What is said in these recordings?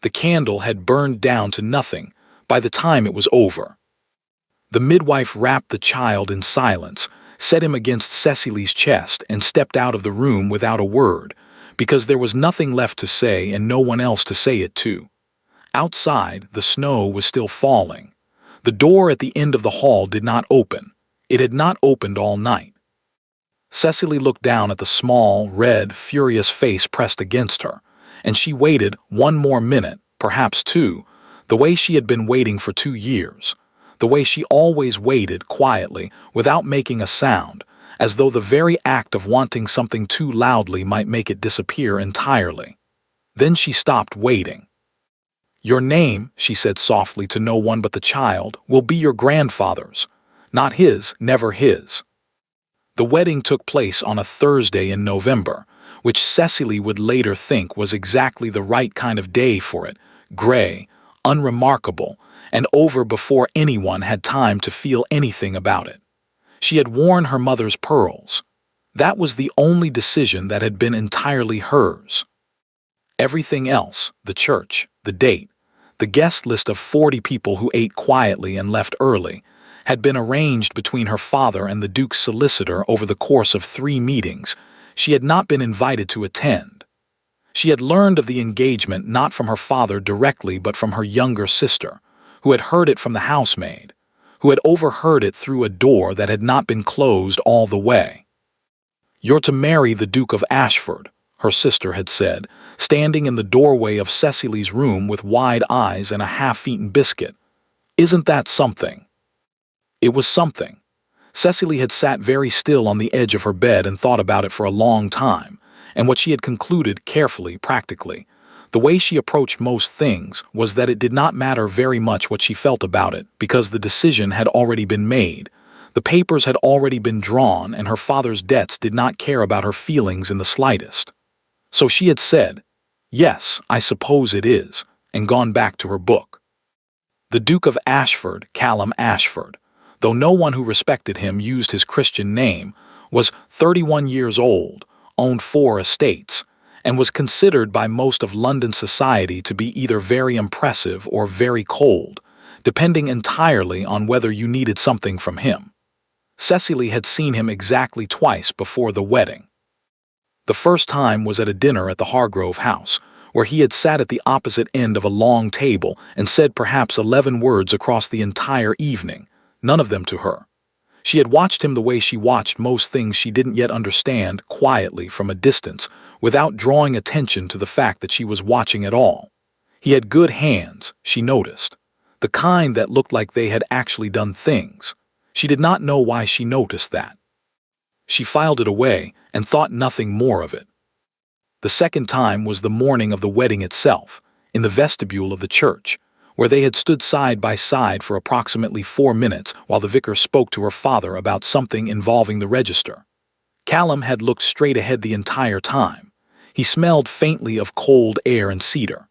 The candle had burned down to nothing by the time it was over. The midwife wrapped the child in silence, set him against Cecily's chest, and stepped out of the room without a word, because there was nothing left to say and no one else to say it to. Outside, the snow was still falling. The door at the end of the hall did not open. It had not opened all night. Cecily looked down at the small, red, furious face pressed against her, and she waited one more minute, perhaps two, the way she had been waiting for 2 years, the way she always waited quietly, without making a sound, as though the very act of wanting something too loudly might make it disappear entirely. Then she stopped waiting. "Your name," she said softly to no one but the child, "will be your grandfather's. Not his, never his." The wedding took place on a Thursday in November, which Cecily would later think was exactly the right kind of day for it, gray, unremarkable, and over before anyone had time to feel anything about it. She had worn her mother's pearls. That was the only decision that had been entirely hers. Everything else, the church, the date, the guest list of 40 people who ate quietly and left early, had been arranged between her father and the Duke's solicitor over the course of 3 meetings. She had not been invited to attend. She had learned of the engagement not from her father directly but from her younger sister, who had heard it from the housemaid, who had overheard it through a door that had not been closed all the way. "You're to marry the Duke of Ashford," her sister had said, standing in the doorway of Cecily's room with wide eyes and a half-eaten biscuit. "Isn't that something?" It was something. Cecily had sat very still on the edge of her bed and thought about it for a long time, and what she had concluded carefully, practically, the way she approached most things, was that it did not matter very much what she felt about it, because the decision had already been made. The papers had already been drawn, and her father's debts did not care about her feelings in the slightest. So she had said, "Yes, I suppose it is," and gone back to her book. The Duke of Ashford, Callum Ashford, though no one who respected him used his Christian name, was 31 years old, owned 4 estates, and was considered by most of London society to be either very impressive or very cold, depending entirely on whether you needed something from him. Cecily had seen him exactly twice before the wedding. The first time was at a dinner at the Hargrove house, where he had sat at the opposite end of a long table and said perhaps 11 words across the entire evening, none of them to her. She had watched him the way she watched most things she didn't yet understand, quietly from a distance, without drawing attention to the fact that she was watching at all. He had good hands, she noticed, the kind that looked like they had actually done things. She did not know why she noticed that. She filed it away and thought nothing more of it. The second time was the morning of the wedding itself, in the vestibule of the church, where they had stood side by side for approximately 4 minutes while the vicar spoke to her father about something involving the register. Callum had looked straight ahead the entire time. He smelled faintly of cold air and cedar.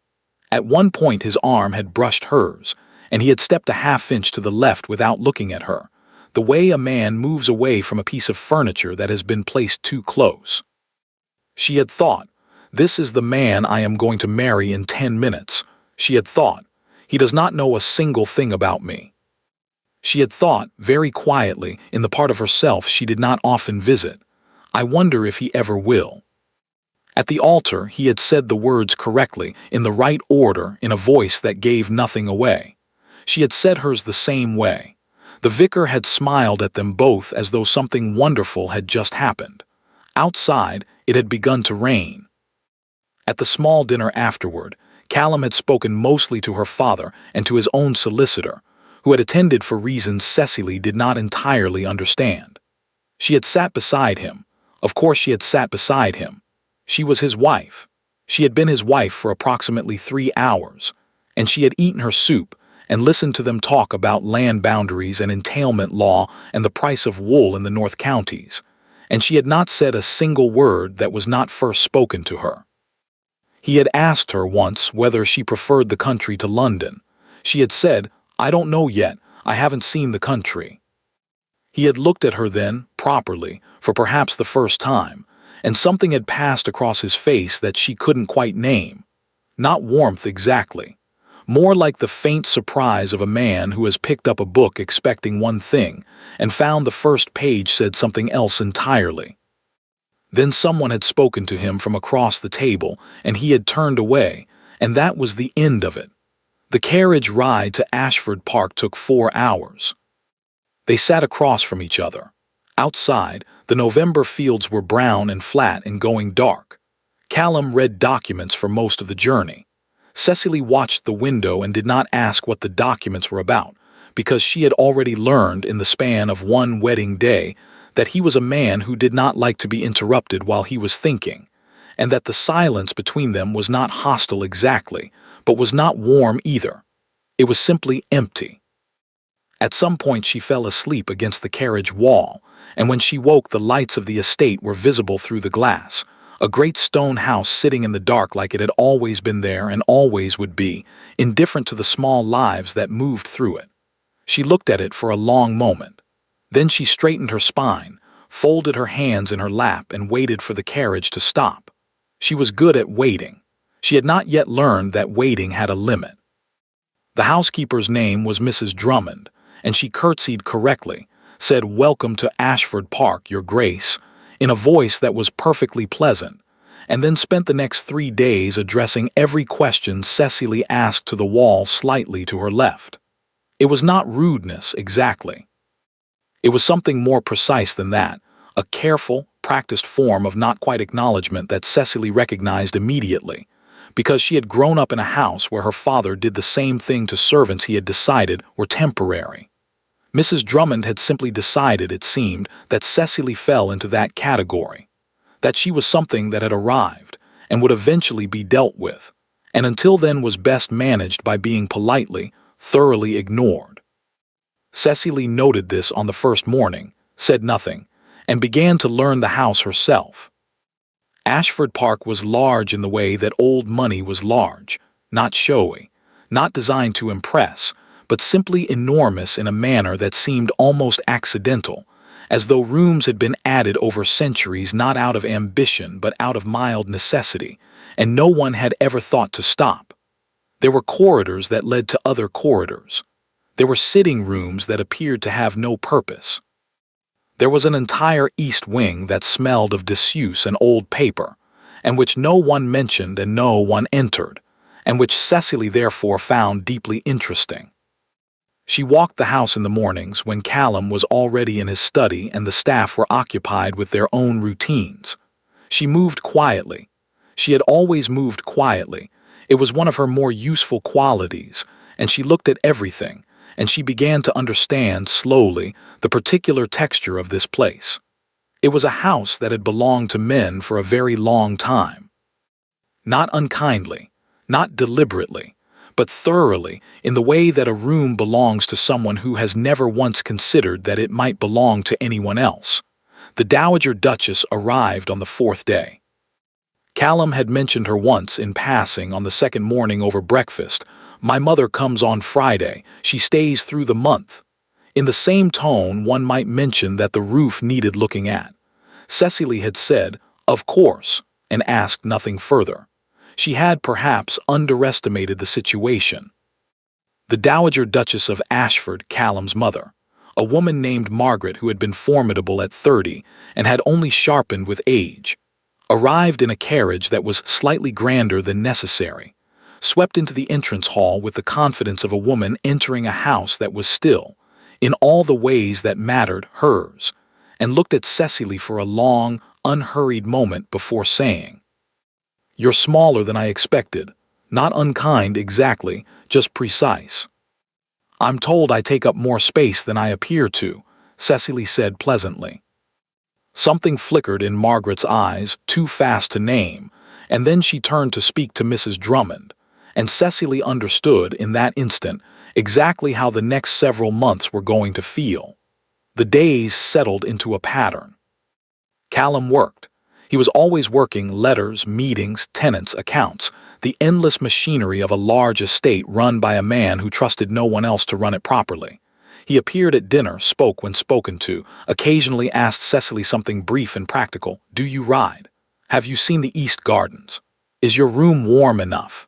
At one point his arm had brushed hers, and he had stepped a half-inch to the left without looking at her, the way a man moves away from a piece of furniture that has been placed too close. She had thought, "This is the man I am going to marry in 10 minutes. She had thought, "He does not know a single thing about me." She had thought, very quietly, in the part of herself she did not often visit, "I wonder if he ever will." At the altar he had said the words correctly, in the right order, in a voice that gave nothing away. She had said hers the same way. The vicar had smiled at them both as though something wonderful had just happened. Outside, it had begun to rain. At the small dinner afterward, Callum had spoken mostly to her father and to his own solicitor, who had attended for reasons Cecily did not entirely understand. She had sat beside him. Of course she had sat beside him. She was his wife. She had been his wife for approximately 3 hours, and she had eaten her soup and listened to them talk about land boundaries and entailment law and the price of wool in the North Counties, and she had not said a single word that was not first spoken to her. He had asked her once whether she preferred the country to London. She had said, "I don't know yet, I haven't seen the country." He had looked at her then, properly, for perhaps the first time, and something had passed across his face that she couldn't quite name. Not warmth exactly. More like the faint surprise of a man who has picked up a book expecting one thing and found the first page said something else entirely. Then someone had spoken to him from across the table, and he had turned away, and that was the end of it. The carriage ride to Ashford Park took 4 hours. They sat across from each other. Outside, the November fields were brown and flat and going dark. Callum read documents for most of the journey. Cecily watched the window and did not ask what the documents were about, because she had already learned in the span of one wedding day that he was a man who did not like to be interrupted while he was thinking, and that the silence between them was not hostile exactly, but was not warm either. It was simply empty. At some point she fell asleep against the carriage wall, and when she woke the lights of the estate were visible through the glass, a great stone house sitting in the dark like it had always been there and always would be, indifferent to the small lives that moved through it. She looked at it for a long moment. Then she straightened her spine, folded her hands in her lap and waited for the carriage to stop. She was good at waiting. She had not yet learned that waiting had a limit. The housekeeper's name was Mrs. Drummond, and she curtsied correctly, said, "Welcome to Ashford Park, Your Grace," in a voice that was perfectly pleasant, and then spent the next 3 days addressing every question Cecily asked to the wall slightly to her left. It was not rudeness, exactly. It was something more precise than that, a careful, practiced form of not quite acknowledgement that Cecily recognized immediately, because she had grown up in a house where her father did the same thing to servants he had decided were temporary. Mrs. Drummond had simply decided, it seemed, that Cecily fell into that category, that she was something that had arrived and would eventually be dealt with, and until then was best managed by being politely, thoroughly ignored. Cecily noted this on the first morning, said nothing, and began to learn the house herself. Ashford Park was large in the way that old money was large, not showy, not designed to impress, but simply enormous in a manner that seemed almost accidental, as though rooms had been added over centuries not out of ambition but out of mild necessity, and no one had ever thought to stop. There were corridors that led to other corridors. There were sitting rooms that appeared to have no purpose. There was an entire east wing that smelled of disuse and old paper, and which no one mentioned and no one entered, and which Cecily therefore found deeply interesting. She walked the house in the mornings when Callum was already in his study and the staff were occupied with their own routines. She moved quietly. She had always moved quietly. It was one of her more useful qualities, and she looked at everything, and she began to understand, slowly, the particular texture of this place. It was a house that had belonged to men for a very long time. Not unkindly, not deliberately, but thoroughly, in the way that a room belongs to someone who has never once considered that it might belong to anyone else. The Dowager Duchess arrived on the 4th day. Callum had mentioned her once in passing on the second morning over breakfast. "My mother comes on Friday. She stays through the month." In the same tone, one might mention that the roof needed looking at. Cecily had said, "Of course," and asked nothing further. She had perhaps underestimated the situation. The Dowager Duchess of Ashford, Callum's mother, a woman named Margaret who had been formidable at 30 and had only sharpened with age, arrived in a carriage that was slightly grander than necessary, swept into the entrance hall with the confidence of a woman entering a house that was still, in all the ways that mattered, hers, and looked at Cecily for a long, unhurried moment before saying, "You're smaller than I expected. Not unkind exactly, just precise." "I'm told I take up more space than I appear to," Cecily said pleasantly. Something flickered in Margaret's eyes, too fast to name, and then she turned to speak to Mrs. Drummond, and Cecily understood in that instant exactly how the next several months were going to feel. The days settled into a pattern. Callum worked. He was always working letters, meetings, tenants, accounts, the endless machinery of a large estate run by a man who trusted no one else to run it properly. He appeared at dinner, spoke when spoken to, occasionally asked Cecily something brief and practical. "Do you ride? Have you seen the East Gardens? Is your room warm enough?"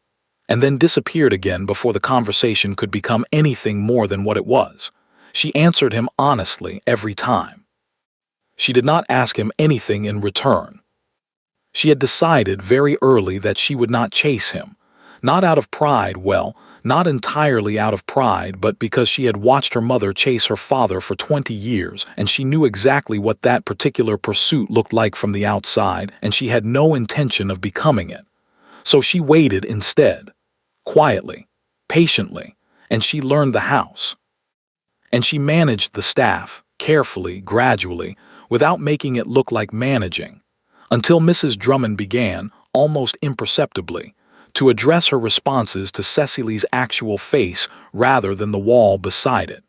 and then disappeared again before the conversation could become anything more than what it was. She answered him honestly every time. She did not ask him anything in return. She had decided very early that she would not chase him, not out of pride, well, not entirely out of pride, but because she had watched her mother chase her father for 20 years, and she knew exactly what that particular pursuit looked like from the outside, and she had no intention of becoming it. So she waited instead, quietly, patiently, and she learned the house. And she managed the staff, carefully, gradually, without making it look like managing, until Mrs. Drummond began, almost imperceptibly, to address her responses to Cecily's actual face rather than the wall beside it.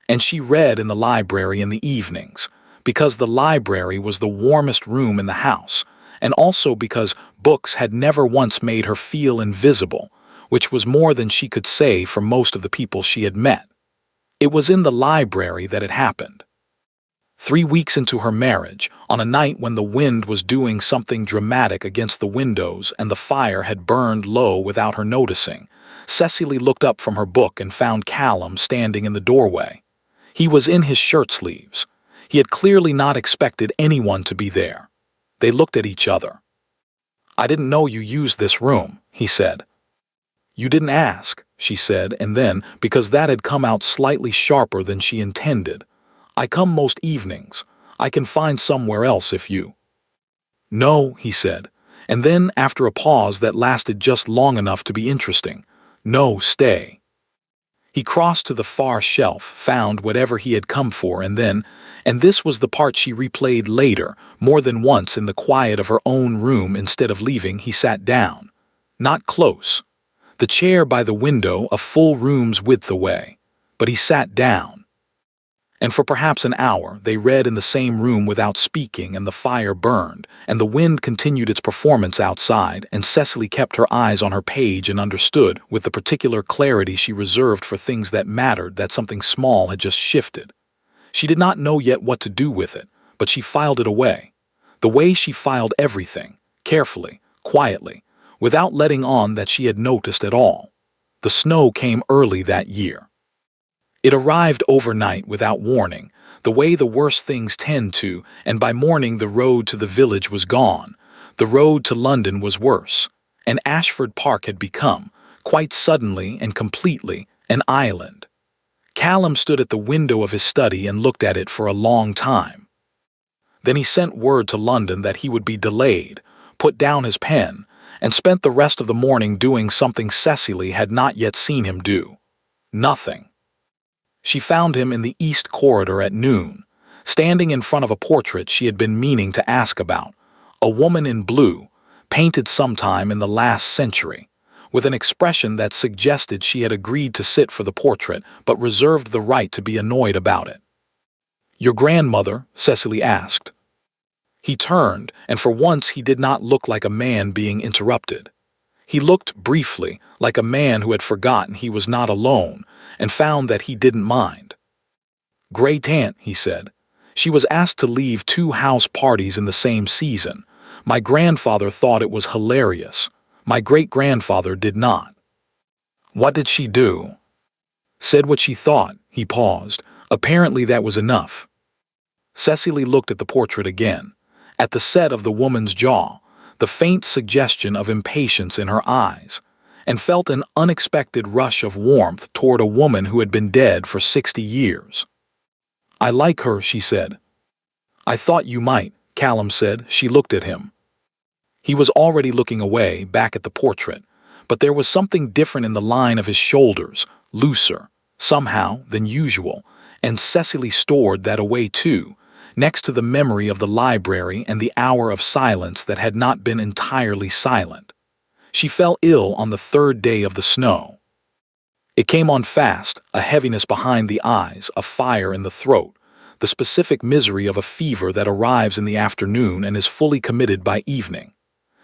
And she read in the library in the evenings, because the library was the warmest room in the house, and also because books had never once made her feel invisible, which was more than she could say for most of the people she had met. It was in the library that it happened. 3 weeks into her marriage, on a night when the wind was doing something dramatic against the windows and the fire had burned low without her noticing, Cecily looked up from her book and found Callum standing in the doorway. He was in his shirt sleeves. He had clearly not expected anyone to be there. They looked at each other. "I didn't know you used this room," he said. "You didn't ask," she said, and then, because that had come out slightly sharper than she intended, "I come most evenings. I can find somewhere else if you—" "No," he said, and then, after a pause that lasted just long enough to be interesting, "No, stay." He crossed to the far shelf, found whatever he had come for, and then, and this was the part she replayed later, more than once in the quiet of her own room, instead of leaving, he sat down. Not close. The chair by the window a full room's width away. But he sat down. And for perhaps an hour they read in the same room without speaking, and the fire burned, and the wind continued its performance outside, and Cecily kept her eyes on her page and understood, with the particular clarity she reserved for things that mattered, that something small had just shifted. She did not know yet what to do with it, but she filed it away. The way she filed everything, carefully, quietly, without letting on that she had noticed at all. The snow came early that year. It arrived overnight without warning, the way the worst things tend to, and by morning the road to the village was gone. The road to London was worse, and Ashford Park had become, quite suddenly and completely, an island. Callum stood at the window of his study and looked at it for a long time. Then he sent word to London that he would be delayed, put down his pen, and spent the rest of the morning doing something Cecily had not yet seen him do. Nothing. She found him in the East Corridor at noon, standing in front of a portrait she had been meaning to ask about, a woman in blue, painted sometime in the last century, with an expression that suggested she had agreed to sit for the portrait but reserved the right to be annoyed about it. "Your grandmother?" Cecily asked. He turned, and for once he did not look like a man being interrupted. He looked, briefly, like a man who had forgotten he was not alone, and found that he didn't mind. "Great-aunt," he said. "She was asked to leave 2 house parties in the same season. My grandfather thought it was hilarious. My great-grandfather did not." "What did she do?" "Said what she thought." He paused. Apparently that was enough. Cecily looked at the portrait again, at the set of the woman's jaw, the faint suggestion of impatience in her eyes, and felt an unexpected rush of warmth toward a woman who had been dead for 60 years. "I like her," she said. "I thought you might," Callum said. She looked at him. He was already looking away, back at the portrait, but there was something different in the line of his shoulders, looser, somehow, than usual, and Cecily stored that away too, next to the memory of the library and the hour of silence that had not been entirely silent. She fell ill on the 3rd day of the snow. It came on fast, a heaviness behind the eyes, a fire in the throat, the specific misery of a fever that arrives in the afternoon and is fully committed by evening.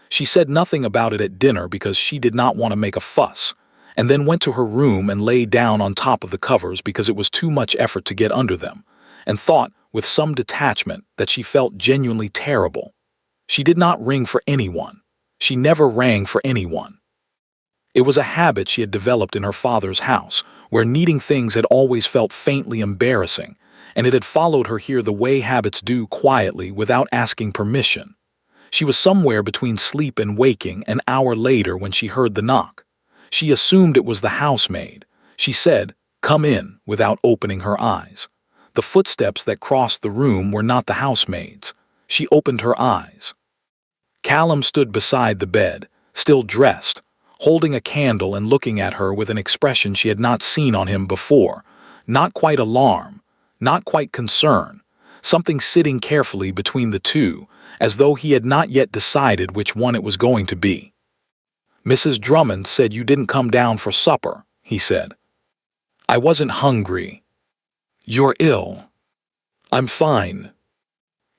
She said nothing about it at dinner because she did not want to make a fuss, and then went to her room and lay down on top of the covers because it was too much effort to get under them, and thought, with some detachment, that she felt genuinely terrible. She did not ring for anyone. She never rang for anyone. It was a habit she had developed in her father's house, where needing things had always felt faintly embarrassing, and it had followed her here the way habits do, quietly, without asking permission. She was somewhere between sleep and waking an hour later when she heard the knock. She assumed it was the housemaid. She said, "Come in," without opening her eyes. The footsteps that crossed the room were not the housemaid's. She opened her eyes. Callum stood beside the bed, still dressed, holding a candle and looking at her with an expression she had not seen on him before. Not quite alarm, not quite concern, something sitting carefully between the two, as though he had not yet decided which one it was going to be. "Mrs. Drummond said you didn't come down for supper," he said. "I wasn't hungry." "You're ill." "I'm fine."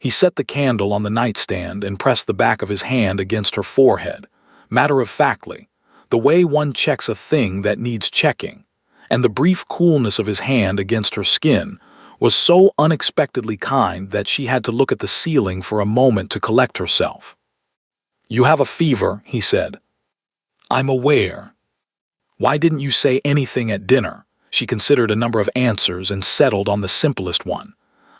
He set the candle on the nightstand and pressed the back of his hand against her forehead, matter-of-factly, the way one checks a thing that needs checking, and the brief coolness of his hand against her skin was so unexpectedly kind that she had to look at the ceiling for a moment to collect herself. "You have a fever," he said. "I'm aware." "Why didn't you say anything at dinner?" She considered a number of answers and settled on the simplest one.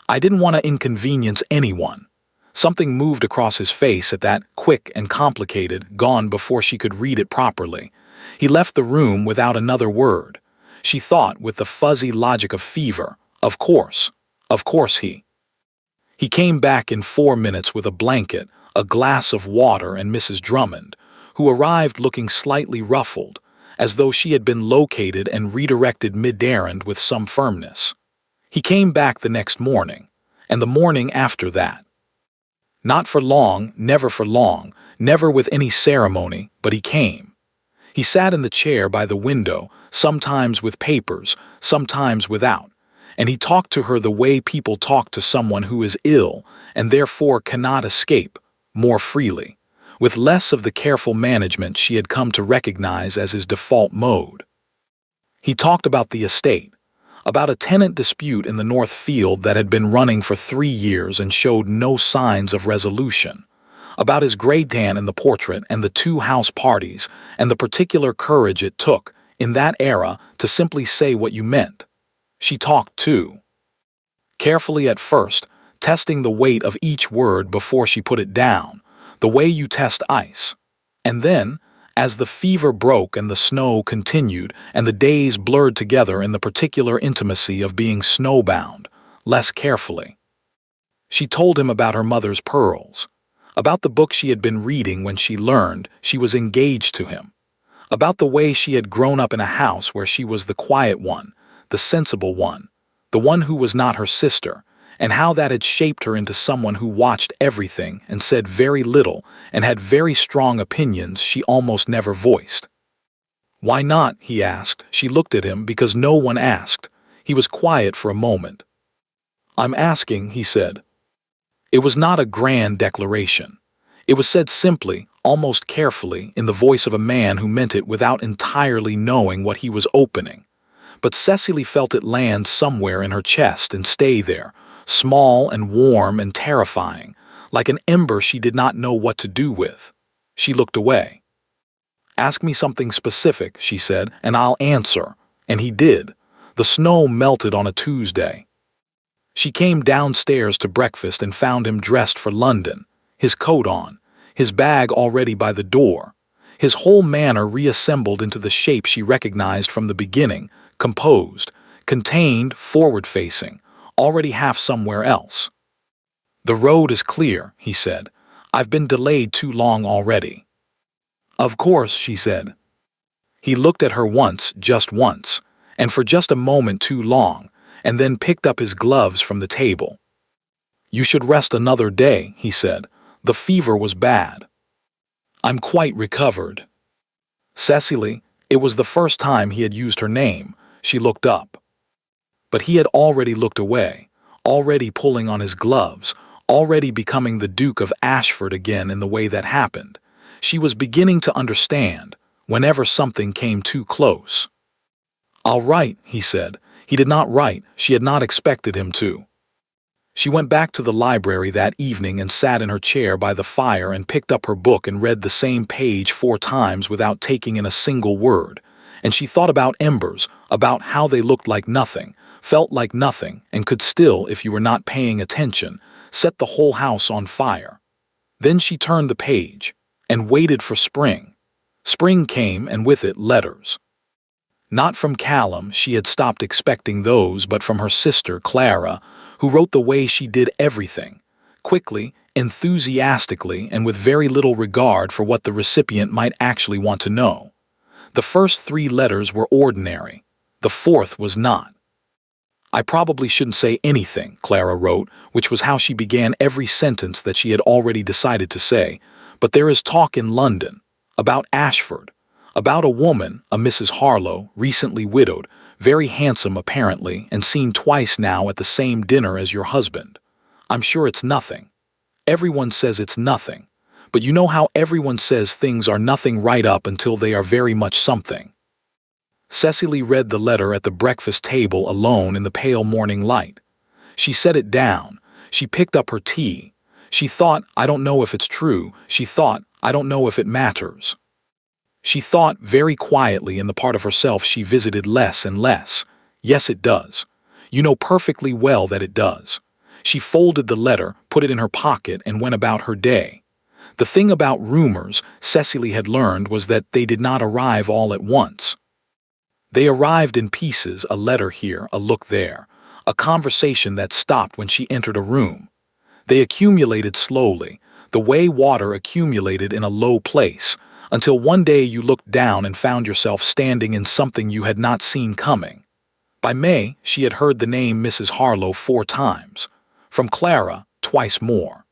"I didn't want to inconvenience anyone." Something moved across his face at that, quick and complicated, gone before she could read it properly. He left the room without another word. She thought with the fuzzy logic of fever, of course he. He came back in 4 minutes with a blanket, a glass of water, and Mrs. Drummond, who arrived looking slightly ruffled, as though she had been located and redirected mid-errand with some firmness. He came back the next morning, and the morning after that. Not for long, never with any ceremony, but he came. He sat in the chair by the window, sometimes with papers, sometimes without, and he talked to her the way people talk to someone who is ill and therefore cannot escape, more freely, with less of the careful management she had come to recognize as his default mode. He talked about the estate, about a tenant dispute in the North Field that had been running for 3 years and showed no signs of resolution, about his grey tan in the portrait and the 2 house parties and the particular courage it took, in that era, to simply say what you meant. She talked too. Carefully at first, testing the weight of each word before she put it down, the way you test ice. And then, as the fever broke and the snow continued and the days blurred together in the particular intimacy of being snowbound, less carefully. She told him about her mother's pearls, about the book she had been reading when she learned she was engaged to him, about the way she had grown up in a house where she was the quiet one, the sensible one, the one who was not her sister, and how that had shaped her into someone who watched everything and said very little and had very strong opinions she almost never voiced. "Why not?" he asked. She looked at him because no one asked. He was quiet for a moment. "I'm asking," he said. It was not a grand declaration. It was said simply, almost carefully, in the voice of a man who meant it without entirely knowing what he was opening. But Cecily felt it land somewhere in her chest and stay there, small and warm and terrifying, like an ember she did not know what to do with. She looked away. "Ask me something specific," she said, "and I'll answer." And he did. The snow melted on a Tuesday. She came downstairs to breakfast and found him dressed for London, his coat on, his bag already by the door, his whole manner reassembled into the shape she recognized from the beginning, composed, contained, forward-facing, already half somewhere else. "The road is clear," he said. "I've been delayed too long already." "Of course," she said. He looked at her once, just once, and for just a moment too long, and then picked up his gloves from the table. "You should rest another day," he said. "The fever was bad." "I'm quite recovered." Cecily, it was the first time he had used her name. She looked up. But he had already looked away, already pulling on his gloves, already becoming the Duke of Ashford again in the way that happened. She was beginning to understand, whenever something came too close. "I'll write," he said. He did not write. She had not expected him to. She went back to the library that evening and sat in her chair by the fire and picked up her book and read the same page 4 times without taking in a single word. And she thought about embers, about how they looked like nothing, felt like nothing, and could still, if you were not paying attention, set the whole house on fire. Then she turned the page and waited for spring. Spring came, and with it letters. Not from Callum, she had stopped expecting those, but from her sister, Clara, who wrote the way she did everything, quickly, enthusiastically, and with very little regard for what the recipient might actually want to know. The first 3 letters were ordinary. The 4th was not. "I probably shouldn't say anything," Clara wrote, which was how she began every sentence that she had already decided to say, "but there is talk in London, about Ashford, about a woman, a Mrs. Harlow, recently widowed, very handsome apparently, and seen twice now at the same dinner as your husband. I'm sure it's nothing. Everyone says it's nothing, but you know how everyone says things are nothing right up until they are very much something." Cecily read the letter at the breakfast table alone in the pale morning light. She set it down. She picked up her tea. She thought, "I don't know if it's true." She thought, "I don't know if it matters." She thought very quietly in the part of herself she visited less and less. Yes, it does. You know perfectly well that it does. She folded the letter, put it in her pocket, and went about her day. The thing about rumors, Cecily had learned, was that they did not arrive all at once. They arrived in pieces, a letter here, a look there, a conversation that stopped when she entered a room. They accumulated slowly, the way water accumulated in a low place, until one day you looked down and found yourself standing in something you had not seen coming. By May, she had heard the name Mrs. Harlow 4 times. From Clara, twice more.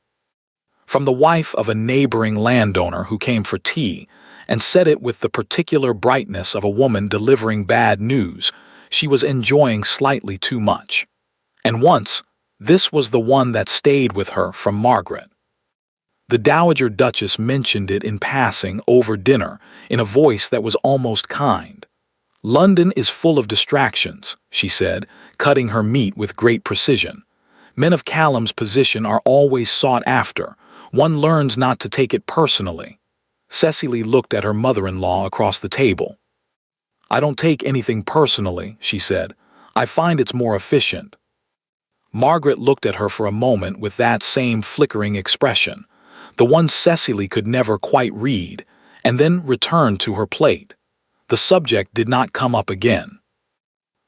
From the wife of a neighboring landowner who came for tea, and said it with the particular brightness of a woman delivering bad news, she was enjoying slightly too much. And once, this was the one that stayed with her, from Margaret. The Dowager Duchess mentioned it in passing over dinner in a voice that was almost kind. "London is full of distractions," she said, cutting her meat with great precision. "Men of Callum's position are always sought after. One learns not to take it personally." Cecily looked at her mother-in-law across the table. "I don't take anything personally," she said. "I find it's more efficient." Margaret looked at her for a moment with that same flickering expression, the one Cecily could never quite read, and then returned to her plate. The subject did not come up again.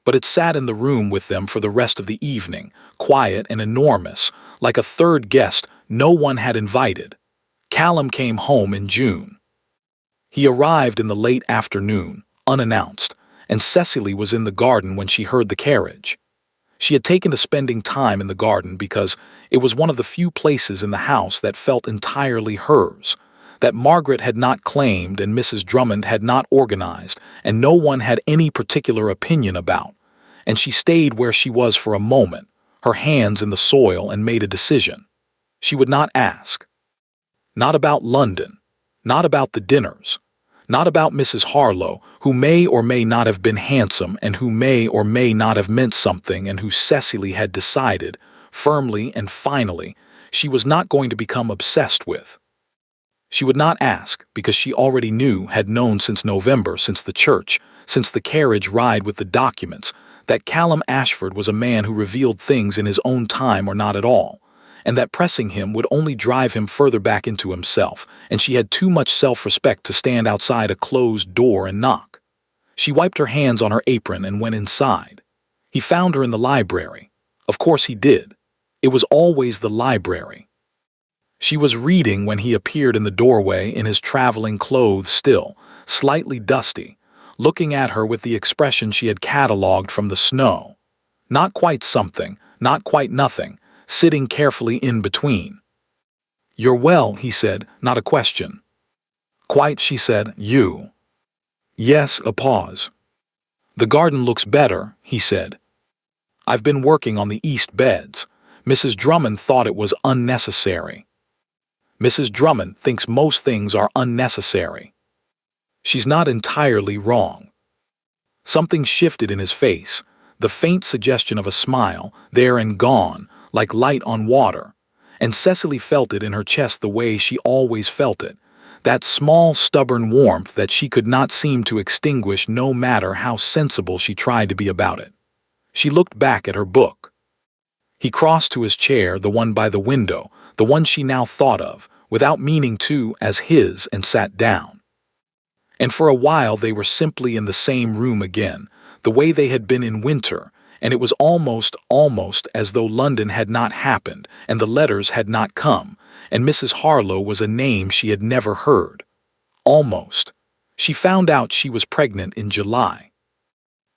But it sat in the room with them for the rest of the evening, quiet and enormous, like a third guest no one had invited. Callum came home in June. He arrived in the late afternoon, unannounced, and Cecily was in the garden when she heard the carriage. She had taken to spending time in the garden because it was one of the few places in the house that felt entirely hers, that Margaret had not claimed and Mrs. Drummond had not organized, and no one had any particular opinion about, and she stayed where she was for a moment, her hands in the soil, and made a decision. She would not ask. Not about London, not about the dinners, not about Mrs. Harlow, who may or may not have been handsome and who may or may not have meant something and who Cecily had decided, firmly and finally, she was not going to become obsessed with. She would not ask because she already knew, had known since November, since the church, since the carriage ride with the documents, that Callum Ashford was a man who revealed things in his own time or not at all, and that pressing him would only drive him further back into himself, and she had too much self-respect to stand outside a closed door and knock. She wiped her hands on her apron and went inside. He found her in the library. Of course he did. It was always the library. She was reading when he appeared in the doorway in his traveling clothes still, slightly dusty, looking at her with the expression she had catalogued from the snow. Not quite something, not quite nothing, sitting carefully in between. "You're well," he said, not a question. "Quite," she said. "You?" "Yes," a pause. "The garden looks better," he said. "I've been working on the east beds. Mrs. Drummond thought it was unnecessary." "Mrs. Drummond thinks most things are unnecessary." "She's not entirely wrong." Something shifted in his face, the faint suggestion of a smile, there and gone, like light on water, and Cecily felt it in her chest the way she always felt it, that small, stubborn warmth that she could not seem to extinguish no matter how sensible she tried to be about it. She looked back at her book. He crossed to his chair, the one by the window, the one she now thought of, without meaning to, as his, and sat down. And for a while they were simply in the same room again, the way they had been in winter, and it was almost as though London had not happened, and the letters had not come, and Mrs. Harlow was a name she had never heard. Almost. She found out she was pregnant in July.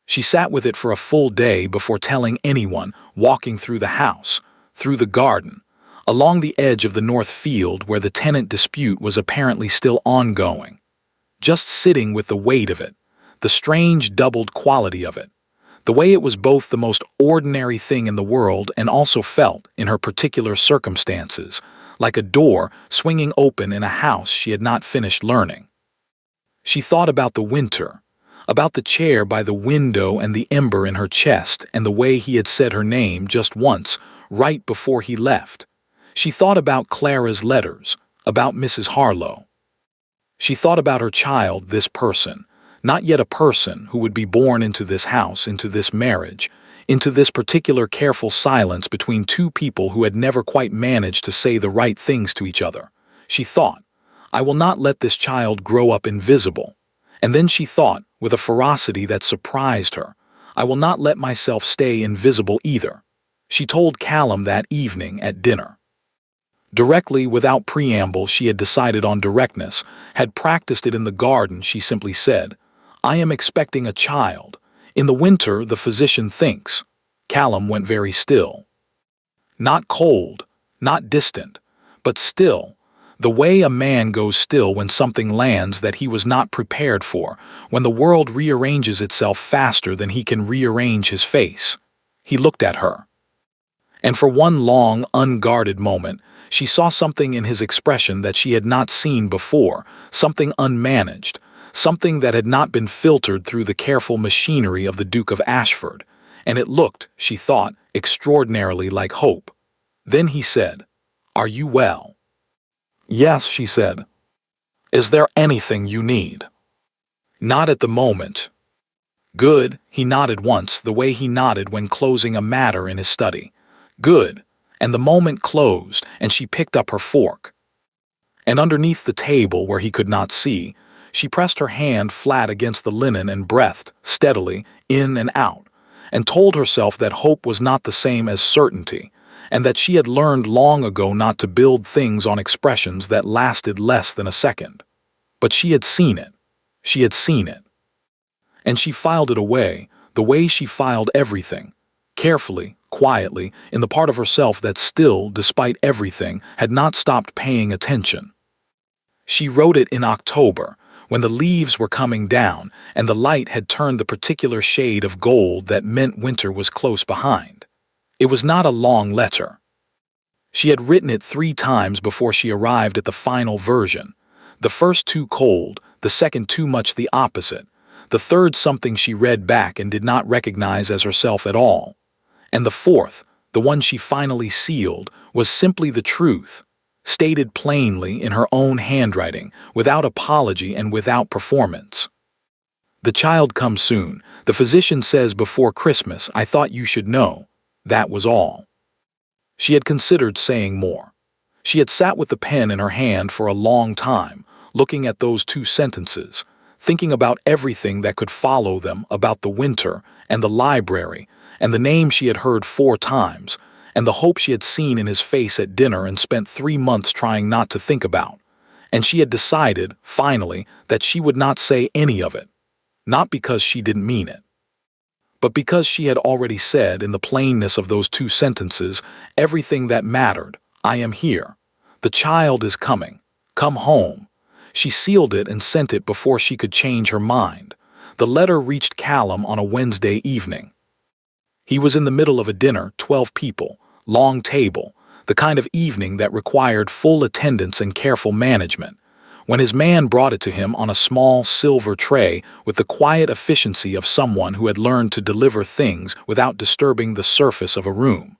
She sat with it for a full day before telling anyone, walking through the house, through the garden, along the edge of the north field where the tenant dispute was apparently still ongoing. Just sitting with the weight of it, the strange doubled quality of it, the way it was both the most ordinary thing in the world and also felt, in her particular circumstances, like a door swinging open in a house she had not finished learning. She thought about the winter, about the chair by the window and the ember in her chest and the way he had said her name just once, right before he left. She thought about Clara's letters, about Mrs. Harlow. She thought about her child, this person, not yet a person who would be born into this house, into this marriage, into this particular careful silence between two people who had never quite managed to say the right things to each other. She thought, I will not let this child grow up invisible. And then she thought, with a ferocity that surprised her, I will not let myself stay invisible either. She told Callum that evening at dinner. Directly, without preamble, she had decided on directness, had practiced it in the garden. She simply said, I am expecting a child. In the winter, the physician thinks. Callum went very still. Not cold, not distant, but still. The way a man goes still when something lands that he was not prepared for, when the world rearranges itself faster than he can rearrange his face. He looked at her. And for one long, unguarded moment, she saw something in his expression that she had not seen before, something unmanaged, something that had not been filtered through the careful machinery of the Duke of Ashford, and it looked, she thought, extraordinarily like hope. Then he said, Are you well? Yes, she said. Is there anything you need? Not at the moment. Good, he nodded once, the way he nodded when closing a matter in his study. Good, and the moment closed, and she picked up her fork. And underneath the table, where he could not see, she pressed her hand flat against the linen and breathed, steadily, in and out, and told herself that hope was not the same as certainty, and that she had learned long ago not to build things on expressions that lasted less than a second. But she had seen it. She had seen it. And she filed it away, the way she filed everything, carefully, quietly, in the part of herself that still, despite everything, had not stopped paying attention. She wrote it in October, when the leaves were coming down and the light had turned the particular shade of gold that meant winter was close behind. It was not a long letter. She had written it 3 times before she arrived at the final version. The first too cold, the second too much the opposite, the third something she read back and did not recognize as herself at all. And the fourth, the one she finally sealed, was simply the truth, stated plainly in her own handwriting, without apology and without performance. The child comes soon. The physician says before Christmas. I thought you should know. That was all. She had considered saying more. She had sat with the pen in her hand for a long time, looking at those 2 sentences, thinking about everything that could follow them, about the winter, and the library, and the name she had heard 4 times, and the hope she had seen in his face at dinner and spent 3 months trying not to think about. And she had decided, finally, that she would not say any of it, not because she didn't mean it, but because she had already said in the plainness of those 2 sentences everything that mattered. I am here. The child is coming. Come home. She sealed it and sent it before she could change her mind. The letter reached Callum on a Wednesday evening. He was in the middle of a dinner, 12 people, long table, the kind of evening that required full attendance and careful management, when his man brought it to him on a small silver tray with the quiet efficiency of someone who had learned to deliver things without disturbing the surface of a room.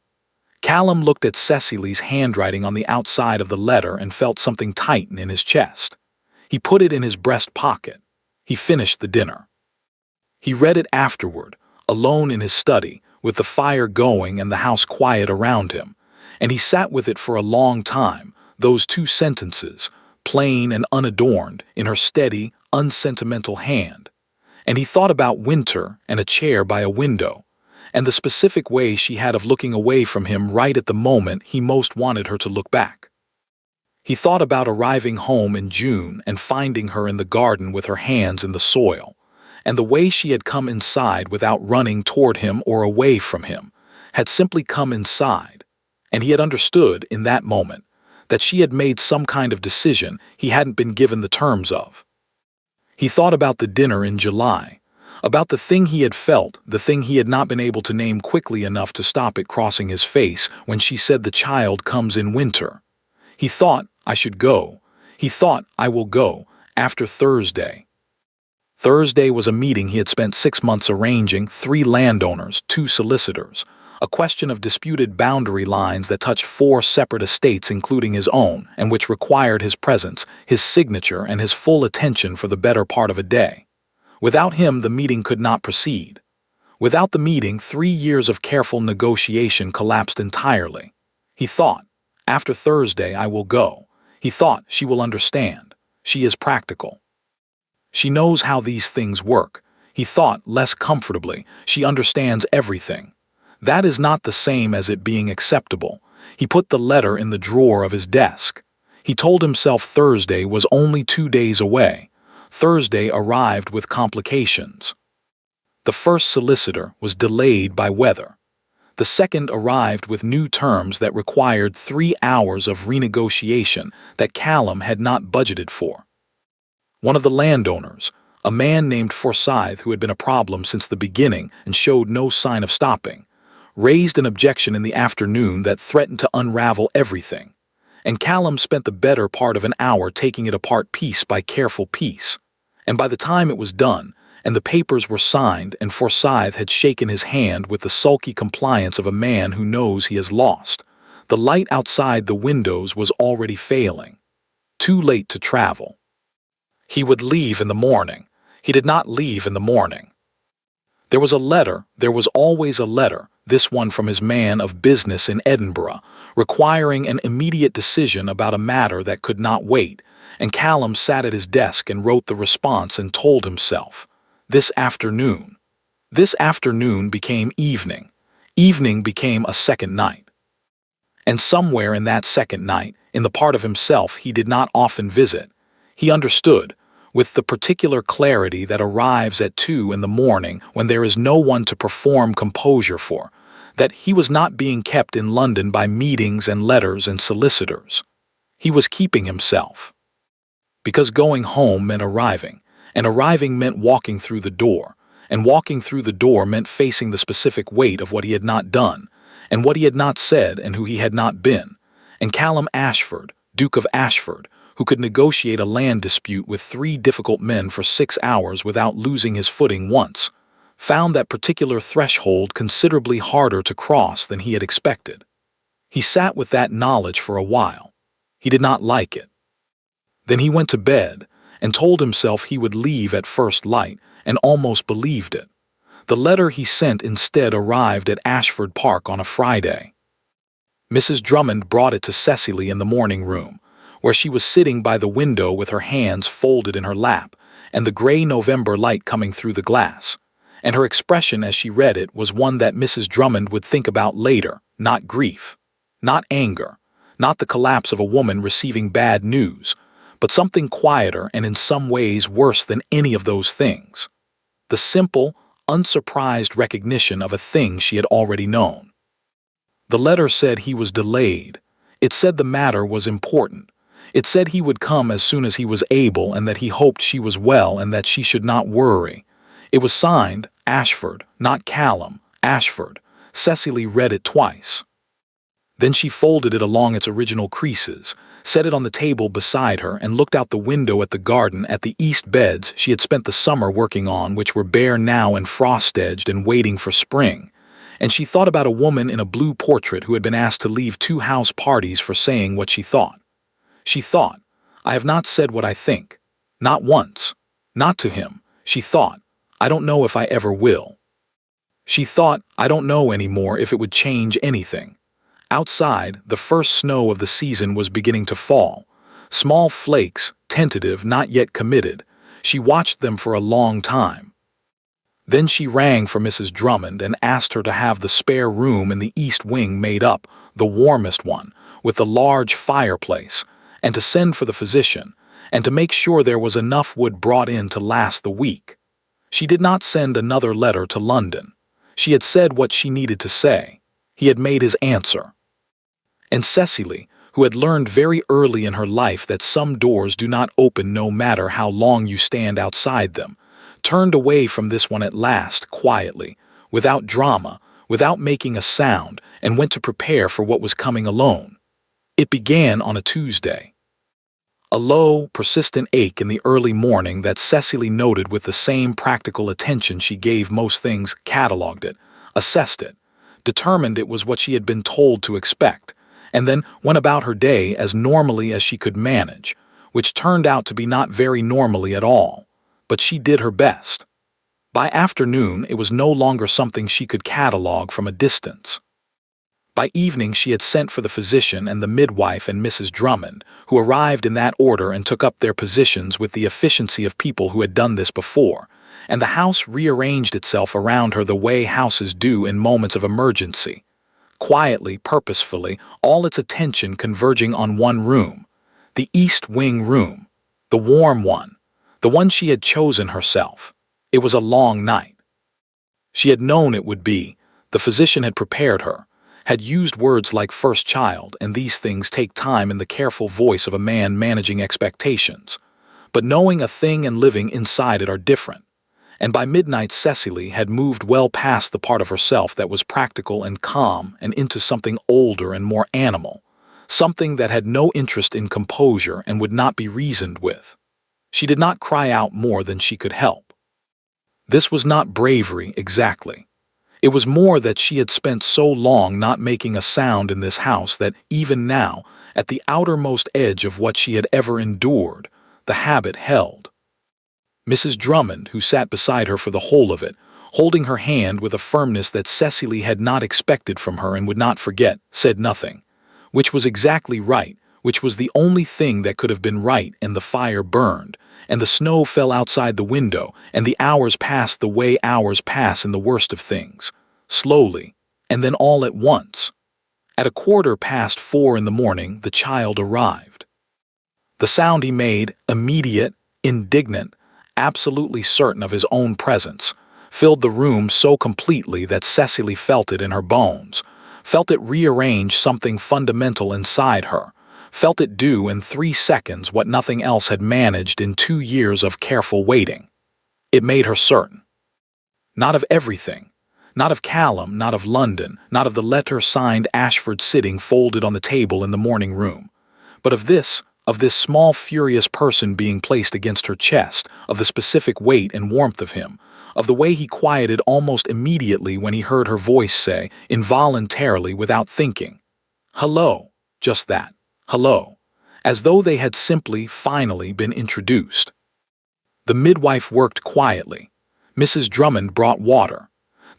Callum looked at Cecily's handwriting on the outside of the letter and felt something tighten in his chest. He put it in his breast pocket. He finished the dinner. He read it afterward, alone in his study, with the fire going and the house quiet around him, and he sat with it for a long time, those two sentences, plain and unadorned, in her steady, unsentimental hand. And he thought about winter and a chair by a window, and the specific way she had of looking away from him right at the moment he most wanted her to look back. He thought about arriving home in June and finding her in the garden with her hands in the soil, and the way she had come inside without running toward him or away from him, had simply come inside, and he had understood in that moment that she had made some kind of decision he hadn't been given the terms of. He thought about the dinner in July, about the thing he had felt, the thing he had not been able to name quickly enough to stop it crossing his face when she said the child comes in winter. He thought, I should go. He thought, I will go, after Thursday. Thursday was a meeting he had spent 6 months arranging, 3 landowners, 2 solicitors, a question of disputed boundary lines that touched 4 separate estates including his own, and which required his presence, his signature, and his full attention for the better part of a day. Without him, the meeting could not proceed. Without the meeting, 3 years of careful negotiation collapsed entirely. He thought, after Thursday I will go. He thought, she will understand. She is practical. She knows how these things work. He thought, less comfortably, she understands everything. That is not the same as it being acceptable. He put the letter in the drawer of his desk. He told himself Thursday was only 2 days away. Thursday arrived with complications. The first solicitor was delayed by weather. The second arrived with new terms that required 3 hours of renegotiation that Callum had not budgeted for. One of the landowners, a man named Forsyth who had been a problem since the beginning and showed no sign of stopping, raised an objection in the afternoon that threatened to unravel everything, and Callum spent the better part of an hour taking it apart piece by careful piece. And by the time it was done, and the papers were signed, and Forsyth had shaken his hand with the sulky compliance of a man who knows he has lost, the light outside the windows was already failing. Too late to travel. He would leave in the morning. He did not leave in the morning. There was a letter, there was always a letter, this one from his man of business in Edinburgh, requiring an immediate decision about a matter that could not wait, and Callum sat at his desk and wrote the response and told himself, this afternoon. This afternoon became evening. Evening became a second night. And somewhere in that second night, in the part of himself he did not often visit, he understood, with the particular clarity that arrives at 2 in the morning when there is no one to perform composure for, that he was not being kept in London by meetings and letters and solicitors. He was keeping himself. Because going home meant arriving, and arriving meant walking through the door, and walking through the door meant facing the specific weight of what he had not done, and what he had not said and who he had not been, and Callum Ashford, Duke of Ashford, who could negotiate a land dispute with 3 difficult men for 6 hours without losing his footing once, found that particular threshold considerably harder to cross than he had expected. He sat with that knowledge for a while. He did not like it. Then he went to bed and told himself he would leave at first light, and almost believed it. The letter he sent instead arrived at Ashford Park on a Friday. Mrs. Drummond brought it to Cecily in the morning room, where she was sitting by the window with her hands folded in her lap, and the gray November light coming through the glass, and her expression as she read it was one that Mrs. Drummond would think about later, not grief, not anger, not the collapse of a woman receiving bad news, but something quieter and in some ways worse than any of those things. The simple, unsurprised recognition of a thing she had already known. The letter said he was delayed. It said the matter was important. It said he would come as soon as he was able and that he hoped she was well and that she should not worry. It was signed, Ashford, not Callum, Ashford. Cecily read it twice. Then she folded it along its original creases, set it on the table beside her, and looked out the window at the garden, at the east beds she had spent the summer working on, which were bare now and frost-edged and waiting for spring, and she thought about a woman in a blue portrait who had been asked to leave 2 house parties for saying what she thought. She thought, I have not said what I think. Not once. Not to him. She thought, I don't know if I ever will. She thought, I don't know anymore if it would change anything. Outside, the first snow of the season was beginning to fall. Small flakes, tentative, not yet committed. She watched them for a long time. Then she rang for Mrs. Drummond and asked her to have the spare room in the east wing made up, the warmest one, with the large fireplace, and to send for the physician, and to make sure there was enough wood brought in to last the week. She did not send another letter to London. She had said what she needed to say. He had made his answer. And Cecily, who had learned very early in her life that some doors do not open no matter how long you stand outside them, turned away from this one at last, quietly, without drama, without making a sound, and went to prepare for what was coming alone. It began on a Tuesday. A low, persistent ache in the early morning that Cecily noted with the same practical attention she gave most things, catalogued it, assessed it, determined it was what she had been told to expect, and then went about her day as normally as she could manage, which turned out to be not very normally at all, but she did her best. By afternoon, it was no longer something she could catalogue from a distance. By evening she had sent for the physician and the midwife and Mrs. Drummond, who arrived in that order and took up their positions with the efficiency of people who had done this before, and the house rearranged itself around her the way houses do in moments of emergency. Quietly, purposefully, all its attention converging on one room, the East Wing room, the warm one, the one she had chosen herself. It was a long night. She had known it would be. The physician had prepared her, had used words like first child, and these things take time in the careful voice of a man managing expectations. But knowing a thing and living inside it are different. And by midnight Cecily had moved well past the part of herself that was practical and calm and into something older and more animal, something that had no interest in composure and would not be reasoned with. She did not cry out more than she could help. This was not bravery exactly. It was more that she had spent so long not making a sound in this house that even now, at the outermost edge of what she had ever endured, the habit held. Mrs. Drummond, who sat beside her for the whole of it, holding her hand with a firmness that Cecily had not expected from her and would not forget, said nothing, which was exactly right, which was the only thing that could have been right, and the fire burned, and the snow fell outside the window, and the hours passed the way hours pass in the worst of things, slowly, and then all at once. At 4:15 in the morning, the child arrived. The sound he made, immediate, indignant, absolutely certain of his own presence, filled the room so completely that Cecily felt it in her bones, felt it rearrange something fundamental inside her, felt it do in 3 seconds what nothing else had managed in 2 years of careful waiting. It made her certain. Not of everything. Not of Callum, not of London, not of the letter signed Ashford sitting folded on the table in the morning room, but of this small furious person being placed against her chest, of the specific weight and warmth of him, of the way he quieted almost immediately when he heard her voice say, involuntarily, without thinking, "Hello," just that. Hello, as though they had simply, finally been introduced. The midwife worked quietly. Mrs. Drummond brought water.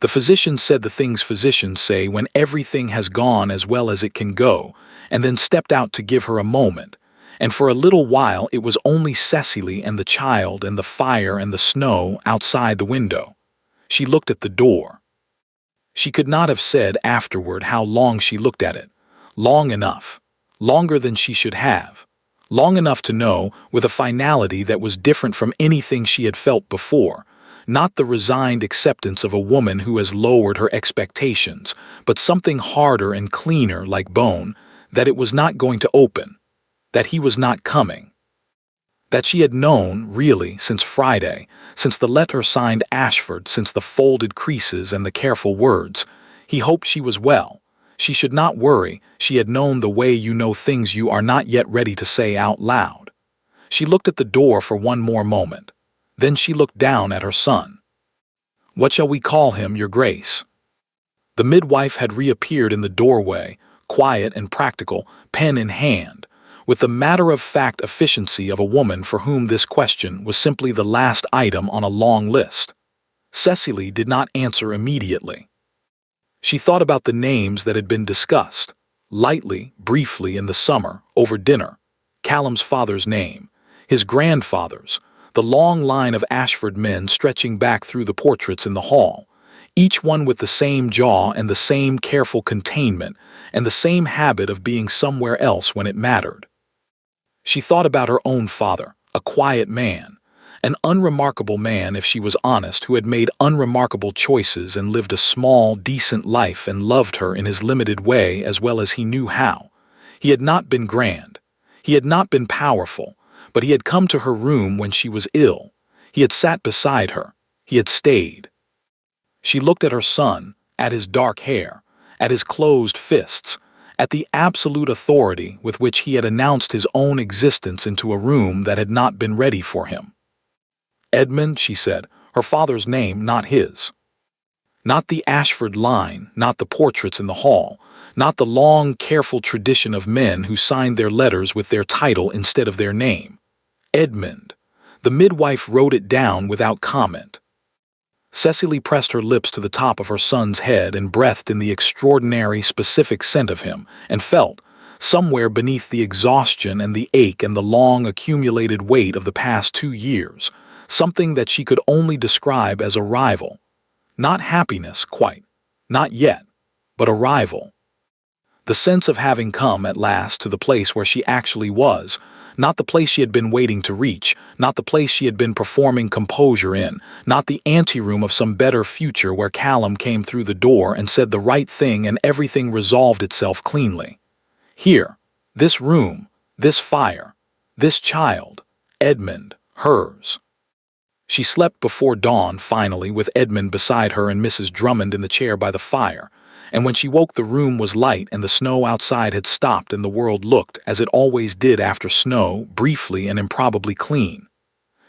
The physician said the things physicians say when everything has gone as well as it can go, and then stepped out to give her a moment, and for a little while it was only Cecily and the child and the fire and the snow outside the window. She looked at the door. She could not have said afterward how long she looked at it. Long enough. Longer than she should have. Long enough to know, with a finality that was different from anything she had felt before, not the resigned acceptance of a woman who has lowered her expectations, but something harder and cleaner like bone, that it was not going to open, that he was not coming. That she had known, really, since Friday, since the letter signed Ashford, since the folded creases and the careful words. He hoped she was well. She should not worry. She had known the way you know things you are not yet ready to say out loud. She looked at the door for one more moment. Then she looked down at her son. "What shall we call him, Your Grace?" The midwife had reappeared in the doorway, quiet and practical, pen in hand, with the matter-of-fact efficiency of a woman for whom this question was simply the last item on a long list. Cecily did not answer immediately. She thought about the names that had been discussed, lightly, briefly in the summer, over dinner. Callum's father's name, his grandfather's, the long line of Ashford men stretching back through the portraits in the hall, each one with the same jaw and the same careful containment and the same habit of being somewhere else when it mattered. She thought about her own father, a quiet man, an unremarkable man if she was honest, who had made unremarkable choices and lived a small, decent life and loved her in his limited way as well as he knew how. He had not been grand. He had not been powerful, but he had come to her room when she was ill. He had sat beside her. He had stayed. She looked at her son, at his dark hair, at his closed fists, at the absolute authority with which he had announced his own existence into a room that had not been ready for him. Edmund, she said, her father's name, not his. Not the Ashford line, not the portraits in the hall, not the long, careful tradition of men who signed their letters with their title instead of their name. Edmund. The midwife wrote it down without comment. Cecily pressed her lips to the top of her son's head and breathed in the extraordinary, specific scent of him, and felt, somewhere beneath the exhaustion and the ache and the long accumulated weight of the past 2 years, something that she could only describe as arrival. Not happiness, quite. Not yet, but arrival. The sense of having come at last to the place where she actually was, not the place she had been waiting to reach, not the place she had been performing composure in, not the anteroom of some better future where Callum came through the door and said the right thing and everything resolved itself cleanly. Here, this room, this fire, this child, Edmund, hers. She slept before dawn, finally, with Edmund beside her and Mrs. Drummond in the chair by the fire, and when she woke the room was light and the snow outside had stopped and the world looked, as it always did after snow, briefly and improbably clean.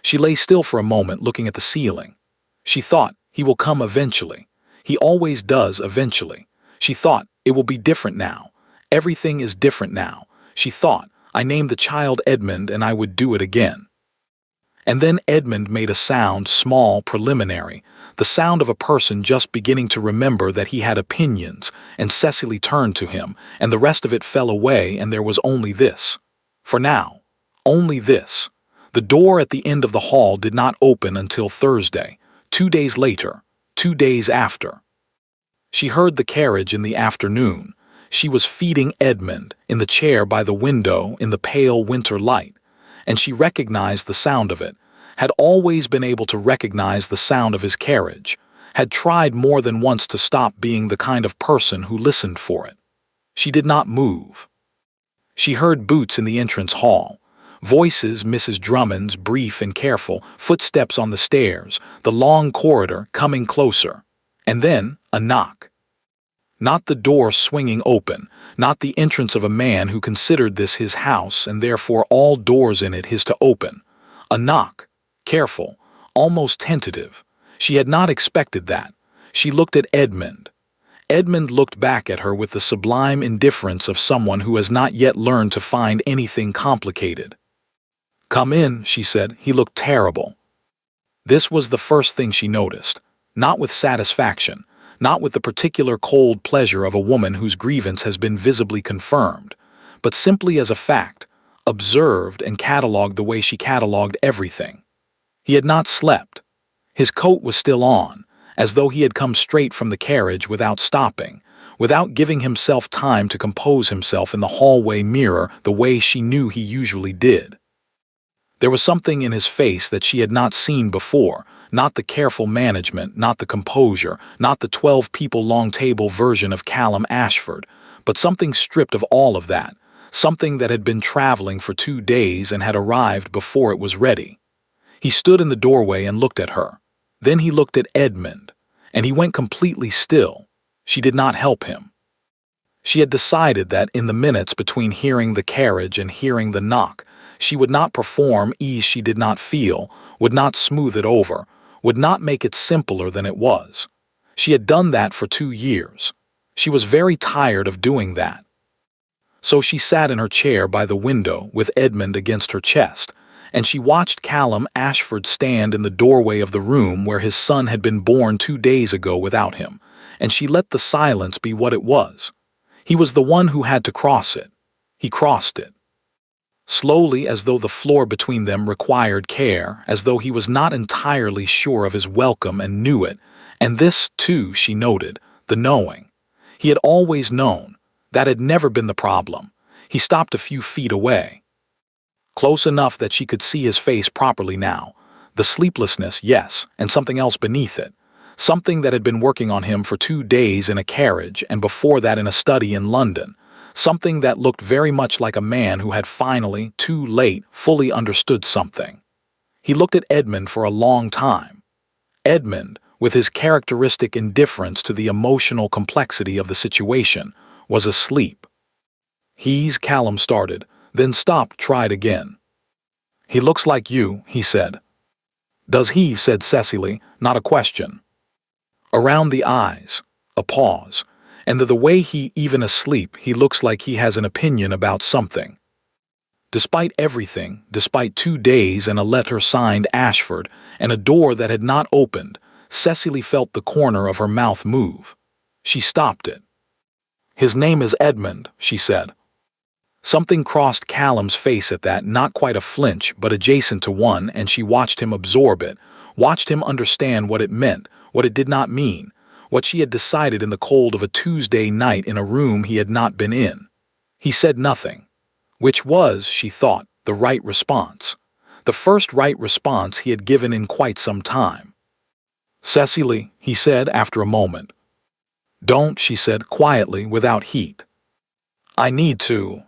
She lay still for a moment looking at the ceiling. She thought, he will come eventually. He always does eventually. She thought, it will be different now. Everything is different now. She thought, I named the child Edmund and I would do it again. And then Edmund made a sound, small, preliminary, the sound of a person just beginning to remember that he had opinions, and Cecily turned to him, and the rest of it fell away, and there was only this. For now, only this. The door at the end of the hall did not open until Thursday, 2 days later, 2 days after. She heard the carriage in the afternoon. She was feeding Edmund, in the chair by the window, in the pale winter light. And she recognized the sound of it, had always been able to recognize the sound of his carriage, had tried more than once to stop being the kind of person who listened for it. She did not move. She heard boots in the entrance hall, voices, Mrs. Drummond's, brief and careful, footsteps on the stairs, the long corridor coming closer, and then a knock. Not the door swinging open, not the entrance of a man who considered this his house and therefore all doors in it his to open. A knock, careful, almost tentative. She had not expected that. She looked at Edmund. Edmund looked back at her with the sublime indifference of someone who has not yet learned to find anything complicated. "Come in," she said. He looked terrible. This was the first thing she noticed, not with satisfaction, not with the particular cold pleasure of a woman whose grievance has been visibly confirmed, but simply as a fact, observed and catalogued the way she catalogued everything. He had not slept. His coat was still on, as though he had come straight from the carriage without stopping, without giving himself time to compose himself in the hallway mirror the way she knew he usually did. There was something in his face that she had not seen before, not the careful management, not the composure, not the 12-people-long table version of Callum Ashford, but something stripped of all of that, something that had been traveling for 2 days and had arrived before it was ready. He stood in the doorway and looked at her. Then he looked at Edmund, and he went completely still. She did not help him. She had decided that in the minutes between hearing the carriage and hearing the knock, she would not perform ease she did not feel, would not smooth it over, would not make it simpler than it was. She had done that for 2 years. She was very tired of doing that. So she sat in her chair by the window with Edmund against her chest, and she watched Callum Ashford stand in the doorway of the room where his son had been born 2 days ago without him, and she let the silence be what it was. He was the one who had to cross it. He crossed it. Slowly, as though the floor between them required care, as though he was not entirely sure of his welcome and knew it, and this, too, she noted, the knowing. He had always known. That had never been the problem. He stopped a few feet away. Close enough that she could see his face properly now. The sleeplessness, yes, and something else beneath it. Something that had been working on him for 2 days in a carriage and before that in a study in London. Something that looked very much like a man who had finally, too late, fully understood something. He looked at Edmund for a long time. Edmund, with his characteristic indifference to the emotional complexity of the situation, was asleep. Callum started, then stopped, tried again. "He looks like you," he said. "Does he?" said Cecily, not a question. "Around the eyes." A pause. "And the way even asleep, he looks like he has an opinion about something." Despite everything, despite 2 days and a letter signed Ashford, and a door that had not opened, Cecily felt the corner of her mouth move. She stopped it. "His name is Edmund," she said. Something crossed Callum's face at that, not quite a flinch, but adjacent to one, and she watched him absorb it, watched him understand what it meant, what it did not mean, what she had decided in the cold of a Tuesday night in a room he had not been in. He said nothing, which was, she thought, the right response. The first right response he had given in quite some time. "Cecily," he said after a moment. "Don't," she said quietly, without heat. "I need to."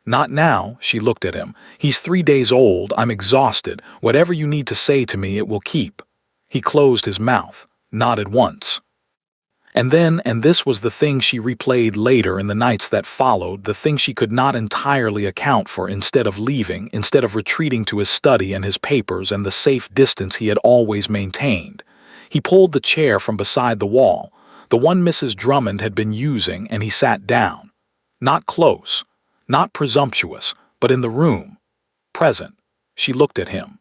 "Not now," she looked at him. "He's 3 days old, I'm exhausted. Whatever you need to say to me, it will keep." He closed his mouth, nodded once. And then, and this was the thing she replayed later in the nights that followed, the thing she could not entirely account for, instead of leaving, instead of retreating to his study and his papers and the safe distance he had always maintained, he pulled the chair from beside the wall, the one Mrs. Drummond had been using, and he sat down. Not close, not presumptuous, but in the room. Present. She looked at him.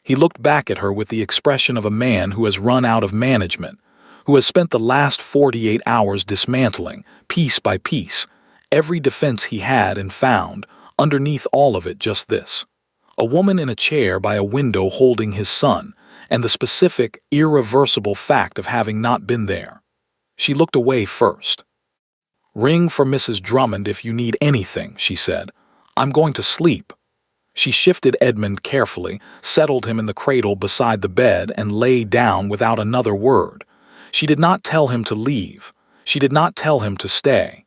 He looked back at her with the expression of a man who has run out of management, who has spent the last 48 hours dismantling, piece by piece, every defense he had and found, underneath all of it just this. A woman in a chair by a window holding his son, and the specific, irreversible fact of having not been there. She looked away first. "Ring for Mrs. Drummond if you need anything," she said. "I'm going to sleep." She shifted Edmund carefully, settled him in the cradle beside the bed, and lay down without another word. She did not tell him to leave. She did not tell him to stay.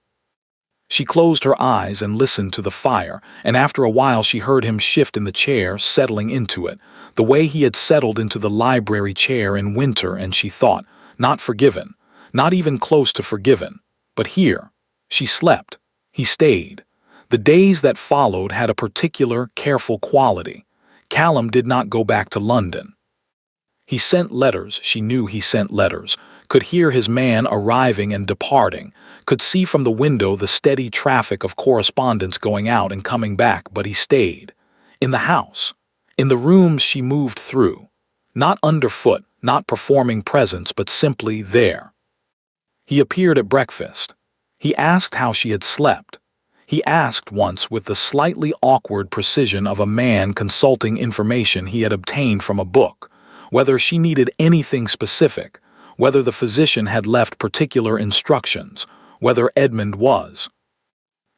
She closed her eyes and listened to the fire, and after a while she heard him shift in the chair, settling into it, the way he had settled into the library chair in winter, and she thought, not forgiven, not even close to forgiven, but here. She slept. He stayed. The days that followed had a particular, careful quality. Callum did not go back to London. He sent letters, she knew he sent letters, could hear his man arriving and departing, could see from the window the steady traffic of correspondence going out and coming back, but he stayed. In the house. In the rooms she moved through. Not underfoot, not performing presence, but simply there. He appeared at breakfast. He asked how she had slept. He asked once with the slightly awkward precision of a man consulting information he had obtained from a book, whether she needed anything specific, whether the physician had left particular instructions, whether Edmund was.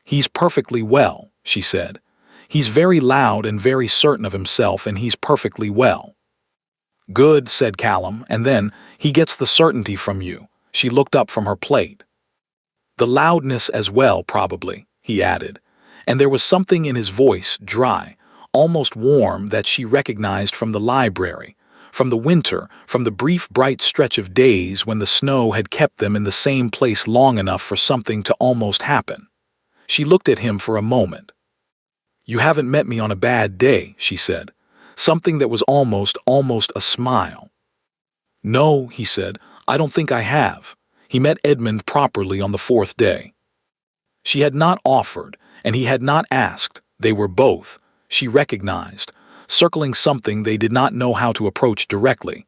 "He's perfectly well," she said. "He's very loud and very certain of himself, and he's perfectly well." "Good," said Callum, and then, "he gets the certainty from you." She looked up from her plate. "The loudness as well, probably," he added, and there was something in his voice, dry, almost warm, that she recognized from the library, from the winter, from the brief bright stretch of days when the snow had kept them in the same place long enough for something to almost happen. She looked at him for a moment. "You haven't met me on a bad day," she said, something that was almost a smile. "No," he said, "I don't think I have." He met Edmund properly on the fourth day. She had not offered, and he had not asked. They were both, she recognized, circling something they did not know how to approach directly.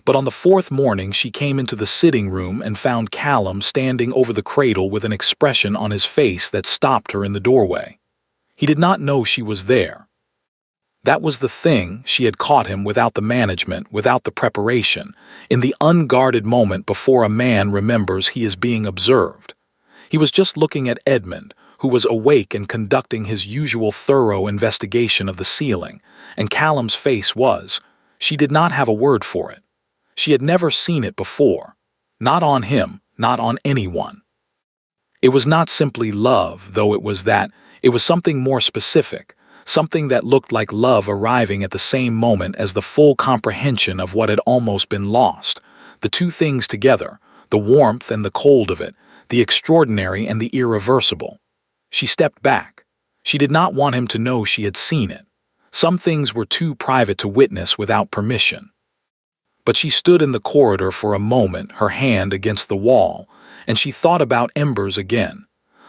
But on the fourth morning she came into the sitting room and found Callum standing over the cradle with an expression on his face that stopped her in the doorway. He did not know she was there. That was the thing, she had caught him without the management, without the preparation, in the unguarded moment before a man remembers he is being observed. He was just looking at Edmund, who was awake and conducting his usual thorough investigation of the ceiling, and Callum's face was, she did not have a word for it. She had never seen it before. Not on him, not on anyone. It was not simply love, though it was that. It was something more specific, something that looked like love arriving at the same moment as the full comprehension of what had almost been lost. The two things together, the warmth and the cold of it, the extraordinary and the irreversible. She stepped back. She did not want him to know she had seen it. Some things were too private to witness without permission. But she stood in the corridor for a moment, her hand against the wall, and she thought about Embers again,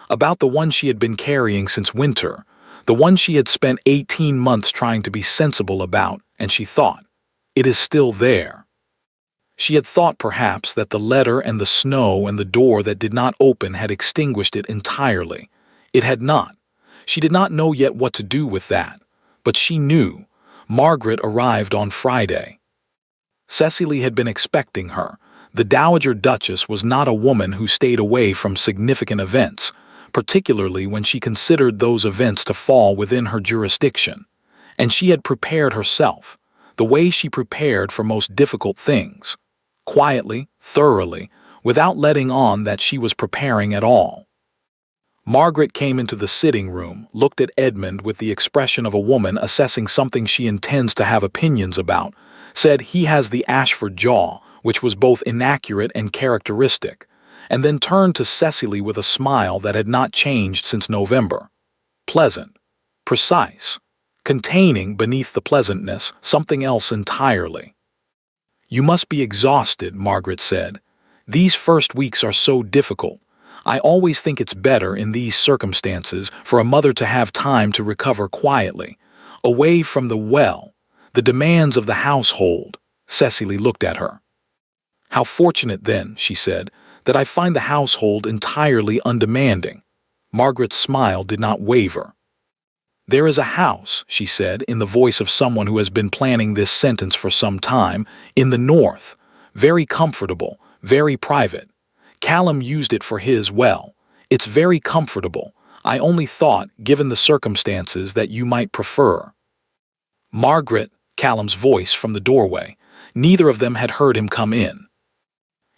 about the one she had been carrying since winter, the one she had spent 18 months trying to be sensible about, and she thought, it is still there. She had thought perhaps that the letter and the snow and the door that did not open had extinguished it entirely. It had not. She did not know yet what to do with that, but she knew. Margaret arrived on Friday. Cecily had been expecting her. The Dowager Duchess was not a woman who stayed away from significant events, particularly when she considered those events to fall within her jurisdiction. And she had prepared herself, the way she prepared for most difficult things, quietly, thoroughly, without letting on that she was preparing at all. Margaret came into the sitting room, looked at Edmund with the expression of a woman assessing something she intends to have opinions about, said he has the Ashford jaw, which was both inaccurate and characteristic, and then turned to Cecily with a smile that had not changed since November. Pleasant, precise, containing beneath the pleasantness something else entirely. You must be exhausted, Margaret said. These first weeks are so difficult. I always think it's better in these circumstances for a mother to have time to recover quietly, away from the demands of the household. Cecily looked at her. How fortunate then, she said, that I find the household entirely undemanding. Margaret's smile did not waver. There is a house, she said, in the voice of someone who has been planning this sentence for some time, in the north, very comfortable, very private. Callum used it for his well. It's very comfortable. I only thought, given the circumstances, that you might prefer. Margaret, Callum's voice from the doorway. Neither of them had heard him come in.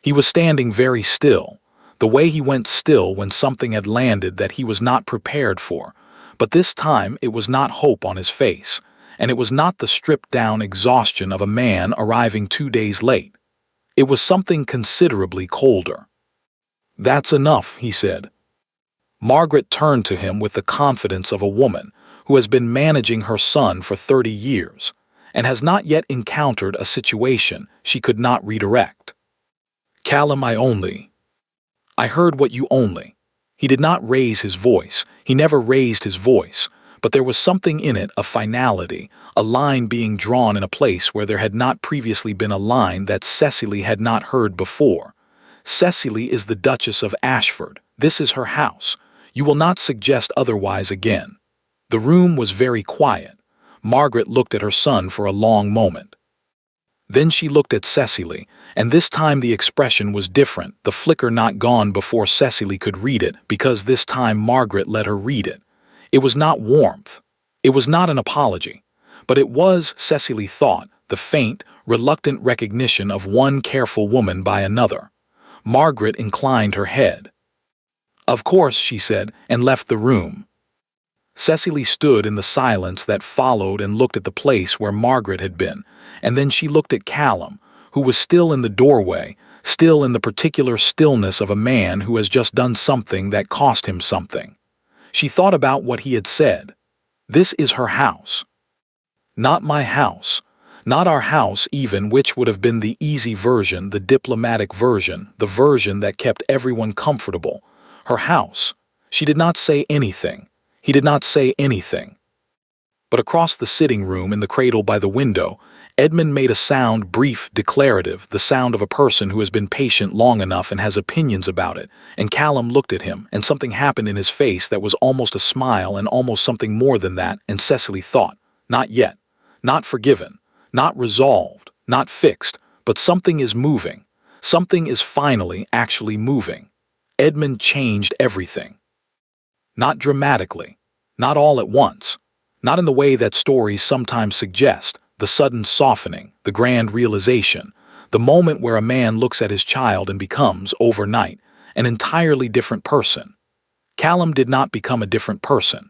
He was standing very still, the way he went still when something had landed that he was not prepared for, but this time it was not hope on his face, and it was not the stripped-down exhaustion of a man arriving 2 days late. It was something considerably colder. That's enough, he said. Margaret turned to him with the confidence of a woman who has been managing her son for 30 years and has not yet encountered a situation she could not redirect. Callum, I heard what you only. He did not raise his voice. He never raised his voice, but there was something in it, a finality, a line being drawn in a place where there had not previously been a line that Cecily had not heard before. Cecily is the Duchess of Ashford. This is her house. You will not suggest otherwise again. The room was very quiet. Margaret looked at her son for a long moment. Then she looked at Cecily, and this time the expression was different, the flicker not gone before Cecily could read it, because this time Margaret let her read it. It was not warmth. It was not an apology. But it was, Cecily thought, the faint, reluctant recognition of one careful woman by another. Margaret inclined her head. Of course, she said, and left the room. Cecily stood in the silence that followed and looked at the place where Margaret had been, and then she looked at Callum, who was still in the doorway, still in the particular stillness of a man who has just done something that cost him something. She thought about what he had said. This is her house. Not my house. Not our house even, which would have been the easy version, the diplomatic version, the version that kept everyone comfortable. Her house. She did not say anything. He did not say anything. But across the sitting room, in the cradle by the window, Edmund made a sound, brief, declarative, the sound of a person who has been patient long enough and has opinions about it. And Callum looked at him, and something happened in his face that was almost a smile and almost something more than that, and Cecily thought, not yet, not forgiven, not resolved, not fixed, but something is moving. Something is finally actually moving. Edmund changed everything. Not dramatically, not all at once, not in the way that stories sometimes suggest, the sudden softening, the grand realization, the moment where a man looks at his child and becomes, overnight, an entirely different person. Callum did not become a different person.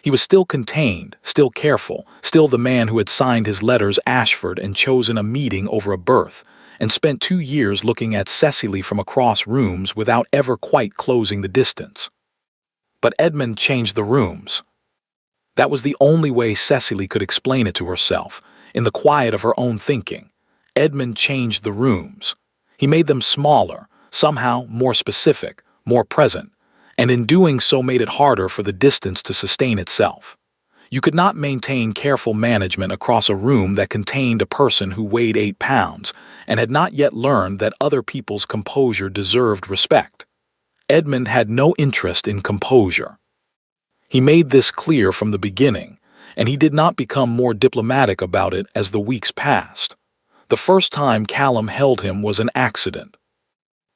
He was still contained, still careful, still the man who had signed his letters Ashford and chosen a meeting over a birth, and spent 2 years looking at Cecily from across rooms without ever quite closing the distance. But Edmund changed the rooms. That was the only way Cecily could explain it to herself, in the quiet of her own thinking. Edmund changed the rooms. He made them smaller, somehow more specific, more present, and in doing so made it harder for the distance to sustain itself. You could not maintain careful management across a room that contained a person who weighed 8 pounds and had not yet learned that other people's composure deserved respect. Edmund had no interest in composure. He made this clear from the beginning, and he did not become more diplomatic about it as the weeks passed. The first time Callum held him was an accident.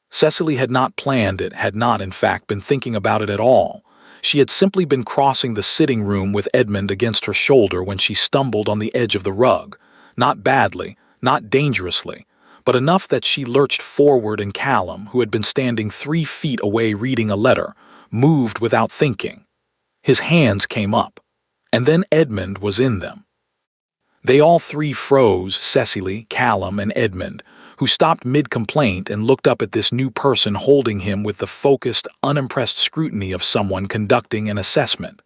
Cecily had not planned it, had not, in fact, been thinking about it at all. She had simply been crossing the sitting room with Edmund against her shoulder when she stumbled on the edge of the rug, not badly, not dangerously, but enough that she lurched forward, and Callum, who had been standing 3 feet away reading a letter, moved without thinking. His hands came up, and then Edmund was in them. They all three froze, Cecily, Callum, and Edmund, who stopped mid-complaint and looked up at this new person holding him with the focused, unimpressed scrutiny of someone conducting an assessment.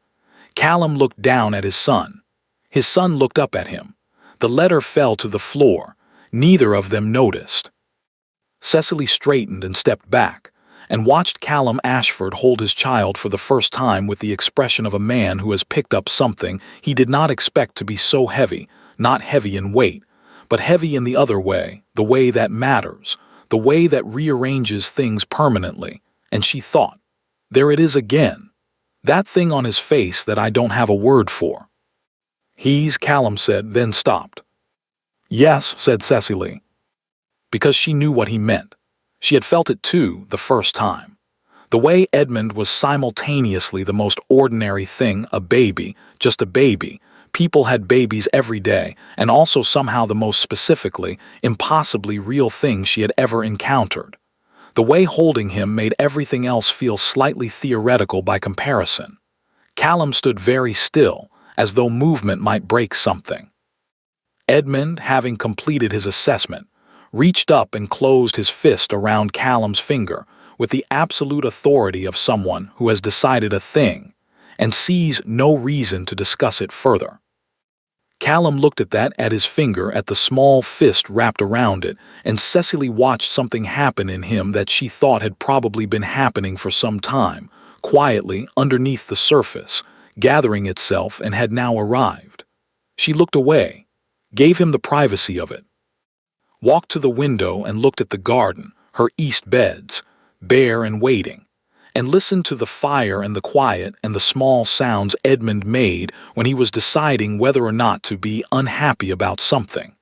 Callum looked down at his son. His son looked up at him. The letter fell to the floor. Neither of them noticed. Cecily straightened and stepped back, and watched Callum Ashford hold his child for the first time with the expression of a man who has picked up something he did not expect to be so heavy, not heavy in weight, but heavy in the other way, the way that matters, the way that rearranges things permanently. And she thought, there it is again, that thing on his face that I don't have a word for. Callum said, then stopped. Yes, said Cecily, because she knew what he meant. She had felt it too, the first time. The way Edmund was simultaneously the most ordinary thing, a baby, just a baby. People had babies every day, and also somehow the most specifically, impossibly real thing she had ever encountered. The way holding him made everything else feel slightly theoretical by comparison. Callum stood very still, as though movement might break something. Edmund, having completed his assessment, reached up and closed his fist around Callum's finger with the absolute authority of someone who has decided a thing and sees no reason to discuss it further. Callum looked at his finger, at the small fist wrapped around it, and Cecily watched something happen in him that she thought had probably been happening for some time, quietly underneath the surface, gathering itself, and had now arrived. She looked away, gave him the privacy of it, walked to the window and looked at the garden, her east beds, bare and waiting, and listened to the fire and the quiet and the small sounds Edmund made when he was deciding whether or not to be unhappy about something.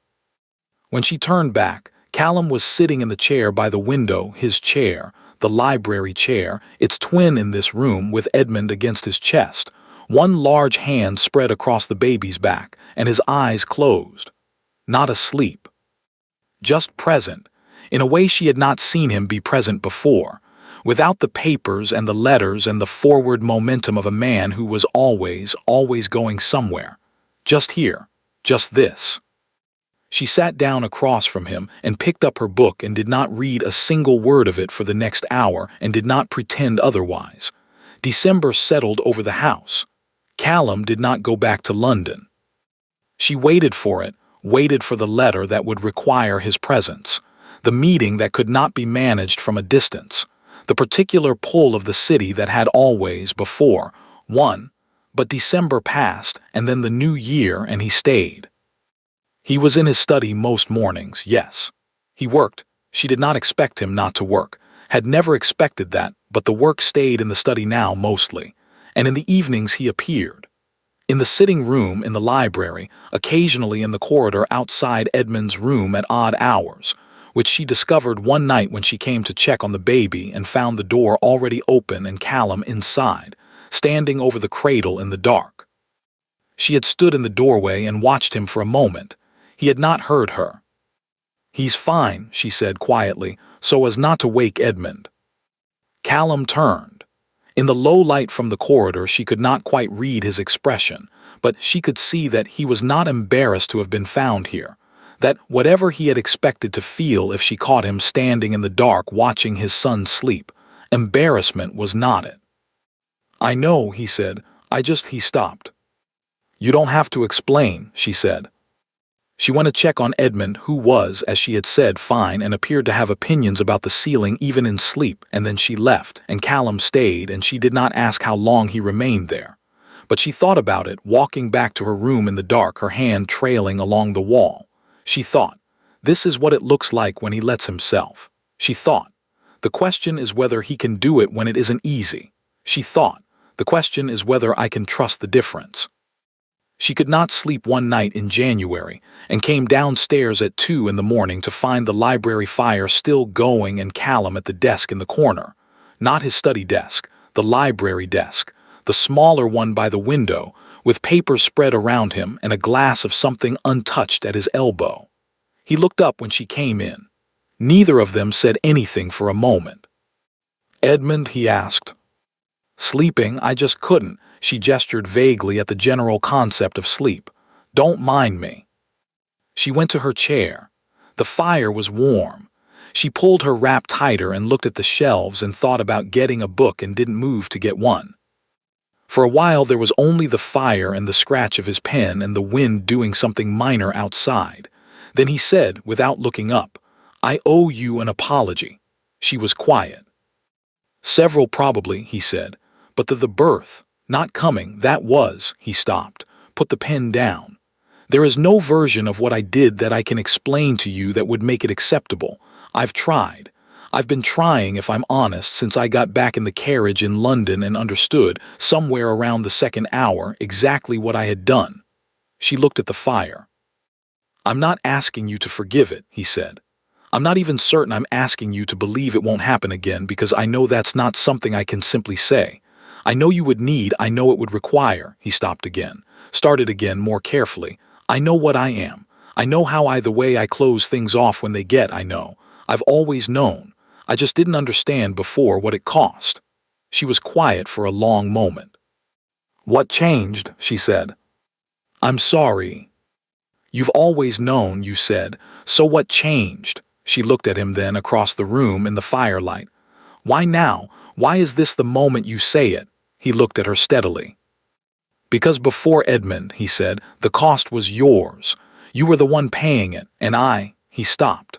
When she turned back, Callum was sitting in the chair by the window, his chair, the library chair, its twin in this room, with Edmund against his chest, one large hand spread across the baby's back, and his eyes closed. Not asleep. Just present, in a way she had not seen him be present before, without the papers and the letters and the forward momentum of a man who was always going somewhere. Just here, just this. She sat down across from him and picked up her book and did not read a single word of it for the next hour and did not pretend otherwise. December settled over the house. Callum did not go back to London. She waited for it, waited for the letter that would require his presence, the meeting that could not be managed from a distance, the particular pull of the city that had always, before, won. But December passed, and then the new year, and he stayed. He was in his study most mornings, yes. He worked. She did not expect him not to work, had never expected that, but the work stayed in the study now mostly, and in the evenings he appeared. In the sitting room, in the library, occasionally in the corridor outside Edmund's room at odd hours, which she discovered one night when she came to check on the baby and found the door already open and Callum inside, standing over the cradle in the dark. She had stood in the doorway and watched him for a moment. He had not heard her. "He's fine," she said quietly, so as not to wake Edmund. Callum turned. In the low light from the corridor she could not quite read his expression, but she could see that he was not embarrassed to have been found here, that whatever he had expected to feel if she caught him standing in the dark watching his son sleep, embarrassment was not it. "I know," he said. He stopped. "You don't have to explain," she said. She went to check on Edmund, who was, as she had said, fine and appeared to have opinions about the ceiling even in sleep, and then she left, and Callum stayed, and she did not ask how long he remained there. But she thought about it, walking back to her room in the dark, her hand trailing along the wall. She thought, this is what it looks like when he lets himself. She thought, the question is whether he can do it when it isn't easy. She thought, the question is whether I can trust the difference. She could not sleep one night in January and came downstairs at 2 in the morning to find the library fire still going and Callum at the desk in the corner. Not his study desk, the library desk, the smaller one by the window, with papers spread around him and a glass of something untouched at his elbow. He looked up when she came in. Neither of them said anything for a moment. "Edmund?" he asked. "Sleeping, I just couldn't." She gestured vaguely at the general concept of sleep. "Don't mind me." She went to her chair. The fire was warm. She pulled her wrap tighter and looked at the shelves and thought about getting a book and didn't move to get one. For a while there was only the fire and the scratch of his pen and the wind doing something minor outside. Then he said, without looking up, "I owe you an apology." She was quiet. "Several probably," he said, "but the birth. Not coming, that was," he stopped, put the pen down. "There is no version of what I did that I can explain to you that would make it acceptable. I've tried. I've been trying, if I'm honest, since I got back in the carriage in London and understood, somewhere around the second hour, exactly what I had done." She looked at the fire. "I'm not asking you to forgive it," he said. "I'm not even certain I'm asking you to believe it won't happen again because I know that's not something I can simply say. I know you would need, I know it would require." He stopped again, started again more carefully. "I know what I am. I know the way I close things off when they get, I know. I've always known. I just didn't understand before what it cost." She was quiet for a long moment. "What changed?" she said. "I'm sorry." "You've always known," you said. "So what changed?" She looked at him then across the room in the firelight. "Why now? Why is this the moment you say it?" He looked at her steadily. "Because before, Edmund," he said, "the cost was yours. You were the one paying it, and I—" He stopped.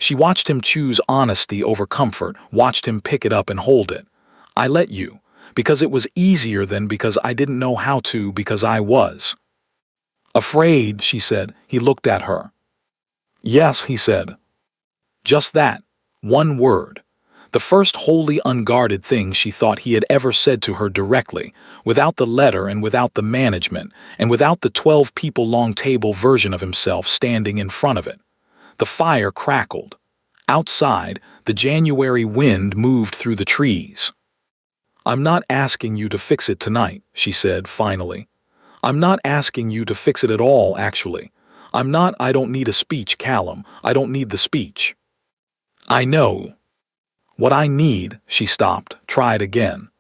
She watched him choose honesty over comfort, watched him pick it up and hold it. "I let you, because it was easier than because I didn't know how to, because I was." "Afraid," she said. He looked at her. "Yes," he said. Just that. One word. The first wholly unguarded thing she thought he had ever said to her directly, without the letter and without the management, and without the 12-people-long table version of himself standing in front of it. The fire crackled. Outside, the January wind moved through the trees. "I'm not asking you to fix it tonight," she said finally. "I'm not asking you to fix it at all, actually. I don't need a speech, Callum. I don't need the speech. I know. What I need," she stopped, tried again.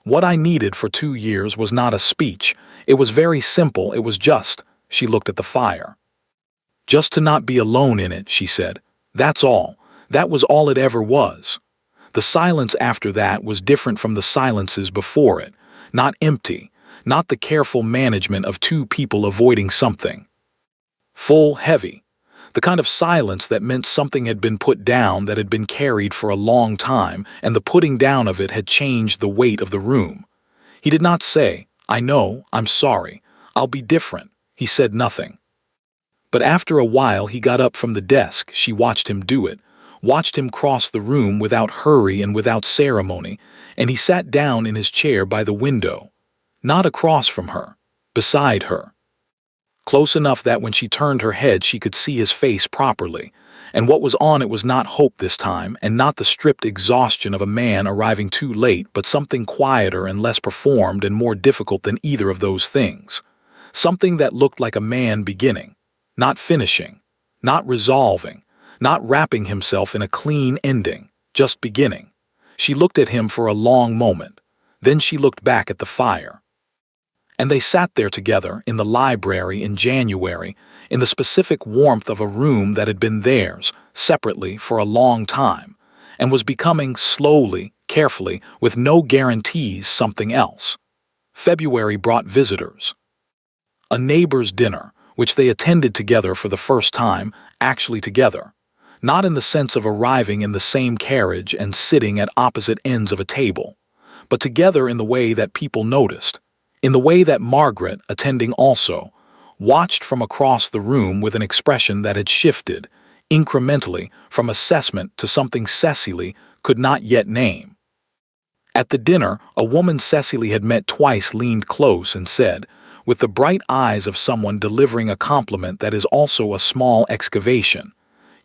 "What I needed for 2 years was not a speech. It was very simple, it was just," she looked at the fire. "Just to not be alone in it," she said. "That's all. That was all it ever was. The silence after that was different from the silences before it. Not empty, not the careful management of 2 people avoiding something. Full, heavy. The kind of silence that meant something had been put down that had been carried for a long time, and the putting down of it had changed the weight of the room. He did not say, "I know, I'm sorry, I'll be different." He said nothing. But after a while he got up from the desk. She watched him do it, watched him cross the room without hurry and without ceremony, and he sat down in his chair by the window, not across from her, beside her. Close enough that when she turned her head she could see his face properly, and what was on it was not hope this time, and not the stripped exhaustion of a man arriving too late, but something quieter and less performed and more difficult than either of those things. Something that looked like a man beginning, not finishing, not resolving, not wrapping himself in a clean ending, just beginning. She looked at him for a long moment. Then she looked back at the fire. And they sat there together in the library in January, in the specific warmth of a room that had been theirs, separately, for a long time, and was becoming slowly, carefully, with no guarantees, something else. February brought visitors. A neighbor's dinner, which they attended together for the first time, actually together. Not in the sense of arriving in the same carriage and sitting at opposite ends of a table, but together in the way that people noticed, in the way that Margaret, attending also, watched from across the room with an expression that had shifted, incrementally, from assessment to something Cecily could not yet name. At the dinner, a woman Cecily had met twice leaned close and said, with the bright eyes of someone delivering a compliment that is also a small excavation,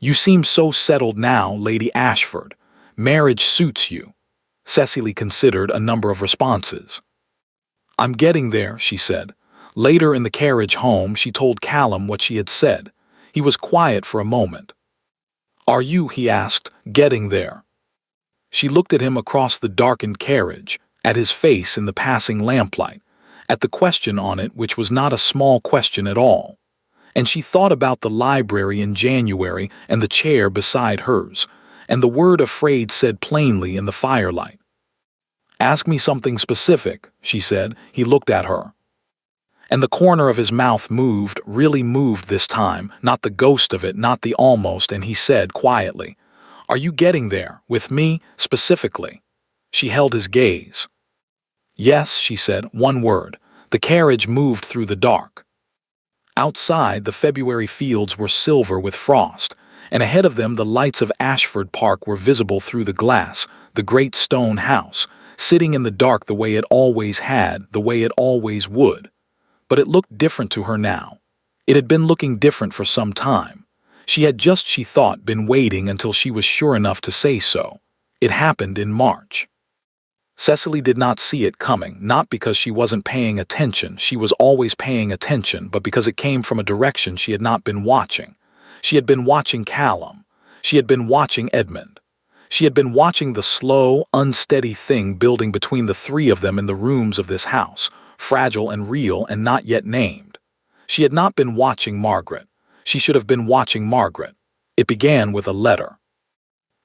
"You seem so settled now, Lady Ashford. Marriage suits you." Cecily considered a number of responses. "I'm getting there," she said. Later in the carriage home she told Callum what she had said. He was quiet for a moment. "Are you," he asked, "getting there?" She looked at him across the darkened carriage, at his face in the passing lamplight, at the question on it which was not a small question at all. And she thought about the library in January and the chair beside hers, and the word afraid said plainly in the firelight. "Ask me something specific," she said. He looked at her. And the corner of his mouth moved, really moved this time, not the ghost of it, not the almost, and he said quietly, "Are you getting there, with me, specifically?" She held his gaze. "Yes," she said, one word. The carriage moved through the dark. Outside, the February fields were silver with frost, and ahead of them the lights of Ashford Park were visible through the glass, the great stone house, sitting in the dark the way it always had, the way it always would. But it looked different to her now. It had been looking different for some time. She had just, she thought, been waiting until she was sure enough to say so. It happened in March. Cecily did not see it coming, not because she wasn't paying attention, she was always paying attention, but because it came from a direction she had not been watching. She had been watching Callum. She had been watching Edmund. She had been watching the slow, unsteady thing building between the three of them in the rooms of this house, fragile and real and not yet named. She had not been watching Margaret. She should have been watching Margaret. It began with a letter.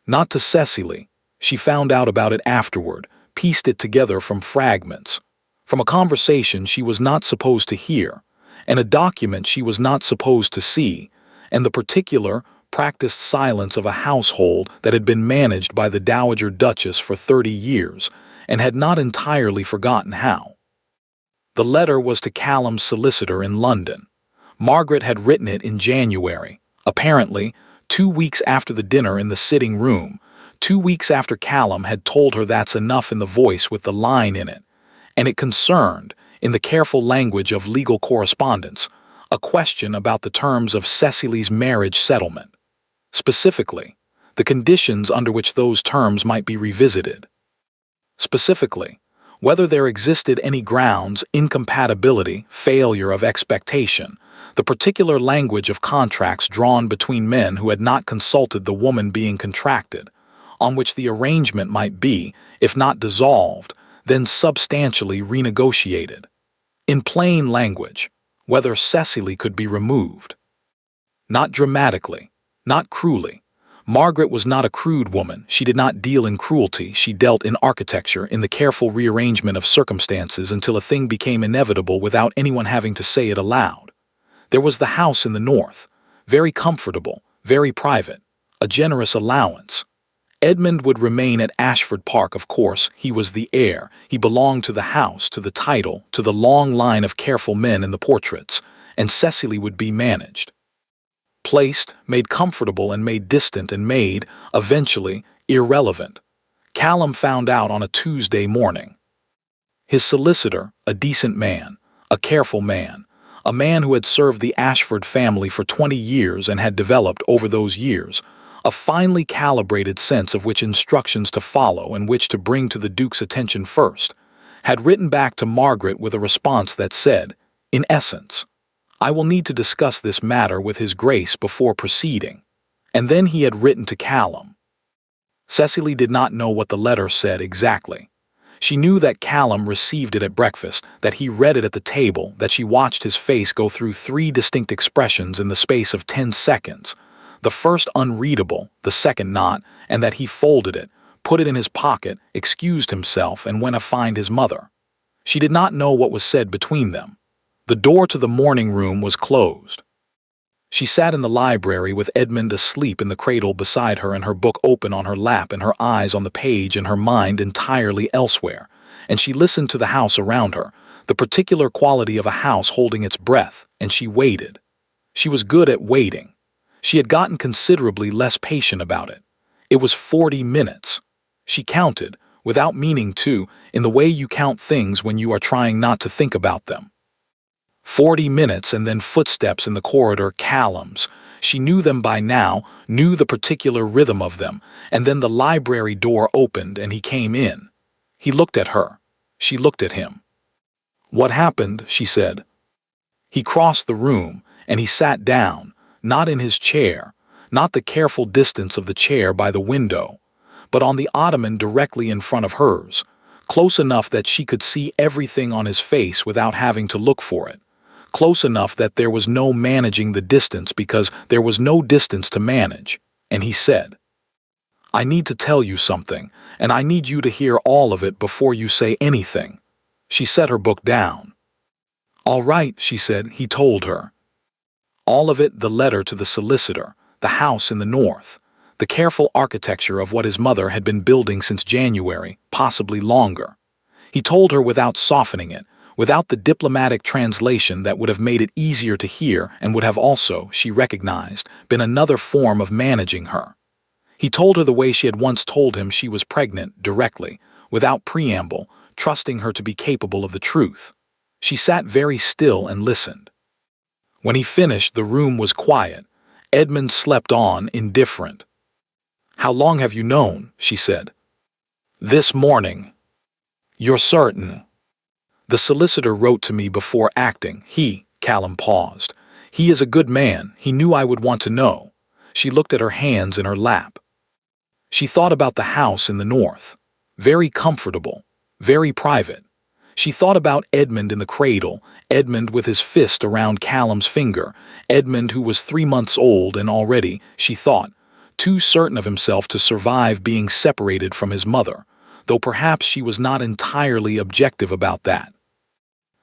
Not to Cecily. She found out about it afterward, pieced it together from fragments, from a conversation she was not supposed to hear, and a document she was not supposed to see, and the particular, practiced silence of a household that had been managed by the Dowager Duchess for 30 years, and had not entirely forgotten how. The letter was to Callum's solicitor in London. Margaret had written it in January, apparently 2 weeks after the dinner in the sitting room, 2 weeks after Callum had told her that's enough in the voice with the line in it, and it concerned, in the careful language of legal correspondence, a question about the terms of Cecily's marriage settlement. Specifically, the conditions under which those terms might be revisited. Specifically, whether there existed any grounds, incompatibility, failure of expectation, the particular language of contracts drawn between men who had not consulted the woman being contracted, on which the arrangement might be, if not dissolved, then substantially renegotiated. In plain language, whether Cecily could be removed. Not dramatically, not cruelly. Margaret was not a crude woman. She did not deal in cruelty. She dealt in architecture, in the careful rearrangement of circumstances until a thing became inevitable without anyone having to say it aloud. There was the house in the north, very comfortable, very private, a generous allowance. Edmund would remain at Ashford Park, of course. He was the heir. He belonged to the house, to the title, to the long line of careful men in the portraits, and Cecily would be managed. Placed, made comfortable and made distant and made, eventually, irrelevant. Callum found out on a Tuesday morning. His solicitor, a decent man, a careful man, a man who had served the Ashford family for 20 years and had developed, over those years, a finely calibrated sense of which instructions to follow and which to bring to the Duke's attention first, had written back to Margaret with a response that said, in essence, I will need to discuss this matter with His Grace before proceeding. And then he had written to Callum. Cecily did not know what the letter said exactly. She knew that Callum received it at breakfast, that he read it at the table, that she watched his face go through 3 distinct expressions in the space of 10 seconds, the first unreadable, the second not, and that he folded it, put it in his pocket, excused himself, and went to find his mother. She did not know what was said between them. The door to the morning room was closed. She sat in the library with Edmund asleep in the cradle beside her and her book open on her lap and her eyes on the page and her mind entirely elsewhere, and she listened to the house around her, the particular quality of a house holding its breath, and she waited. She was good at waiting. She had gotten considerably less patient about it. It was 40 minutes. She counted, without meaning to, in the way you count things when you are trying not to think about them. 40 minutes and then footsteps in the corridor, Callum's. She knew them by now, knew the particular rhythm of them, and then the library door opened and he came in. He looked at her. She looked at him. What happened? She said. He crossed the room and he sat down, not in his chair, not the careful distance of the chair by the window, but on the ottoman directly in front of hers, close enough that she could see everything on his face without having to look for it. Close enough that there was no managing the distance because there was no distance to manage, and he said, I need to tell you something, and I need you to hear all of it before you say anything. She set her book down. All right, she said, he told her. All of it, the letter to the solicitor, the house in the north, the careful architecture of what his mother had been building since January, possibly longer. He told her without softening it, without the diplomatic translation that would have made it easier to hear and would have also, she recognized, been another form of managing her. He told her the way she had once told him she was pregnant, directly, without preamble, trusting her to be capable of the truth. She sat very still and listened. When he finished, the room was quiet. Edmund slept on, indifferent. How long have you known? She said. This morning. You're certain? The solicitor wrote to me before acting. Callum paused. He is a good man. He knew I would want to know. She looked at her hands in her lap. She thought about the house in the north. Very comfortable. Very private. She thought about Edmund in the cradle, Edmund with his fist around Callum's finger, Edmund who was 3 months old and already, she thought, too certain of himself to survive being separated from his mother, though perhaps she was not entirely objective about that.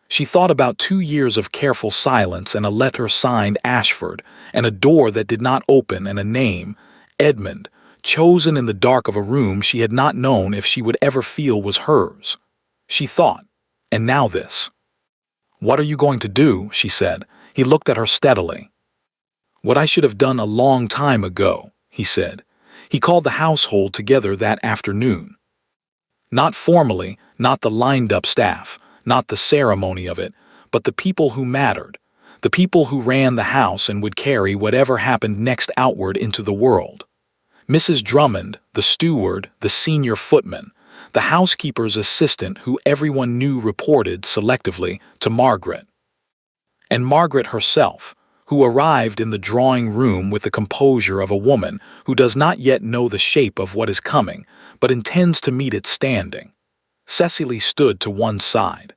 She thought about 2 years of careful silence and a letter signed Ashford, and a door that did not open and a name, Edmund, chosen in the dark of a room she had not known if she would ever feel was hers. She thought, and now this. What are you going to do? She said. He looked at her steadily. What I should have done a long time ago, he said. He called the household together that afternoon. Not formally, not the lined-up staff, not the ceremony of it, but the people who mattered, the people who ran the house and would carry whatever happened next outward into the world. Mrs. Drummond, the steward, the senior footman, the housekeeper's assistant who everyone knew reported selectively to Margaret. And Margaret herself, who arrived in the drawing room with the composure of a woman who does not yet know the shape of what is coming, but intends to meet it standing. Cecily stood to one side.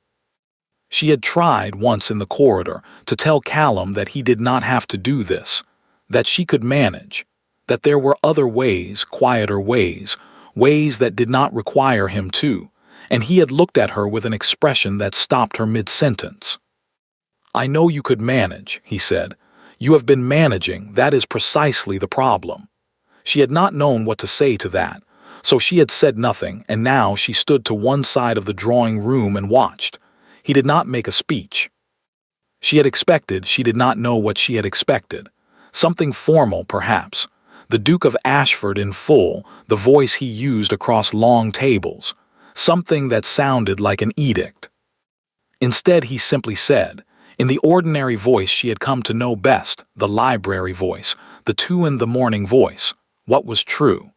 She had tried once in the corridor to tell Callum that he did not have to do this, that she could manage, that there were other ways, quieter ways, ways that did not require him to, and he had looked at her with an expression that stopped her mid-sentence. "I know you could manage," he said. "You have been managing, that is precisely the problem." She had not known what to say to that, so she had said nothing, and now she stood to one side of the drawing room and watched. He did not make a speech. She had expected, she did not know what she had expected. Something formal, perhaps. The Duke of Ashford in full, the voice he used across long tables. Something that sounded like an edict. Instead, he simply said, in the ordinary voice she had come to know best, the library voice, the 2 in the morning voice, what was true.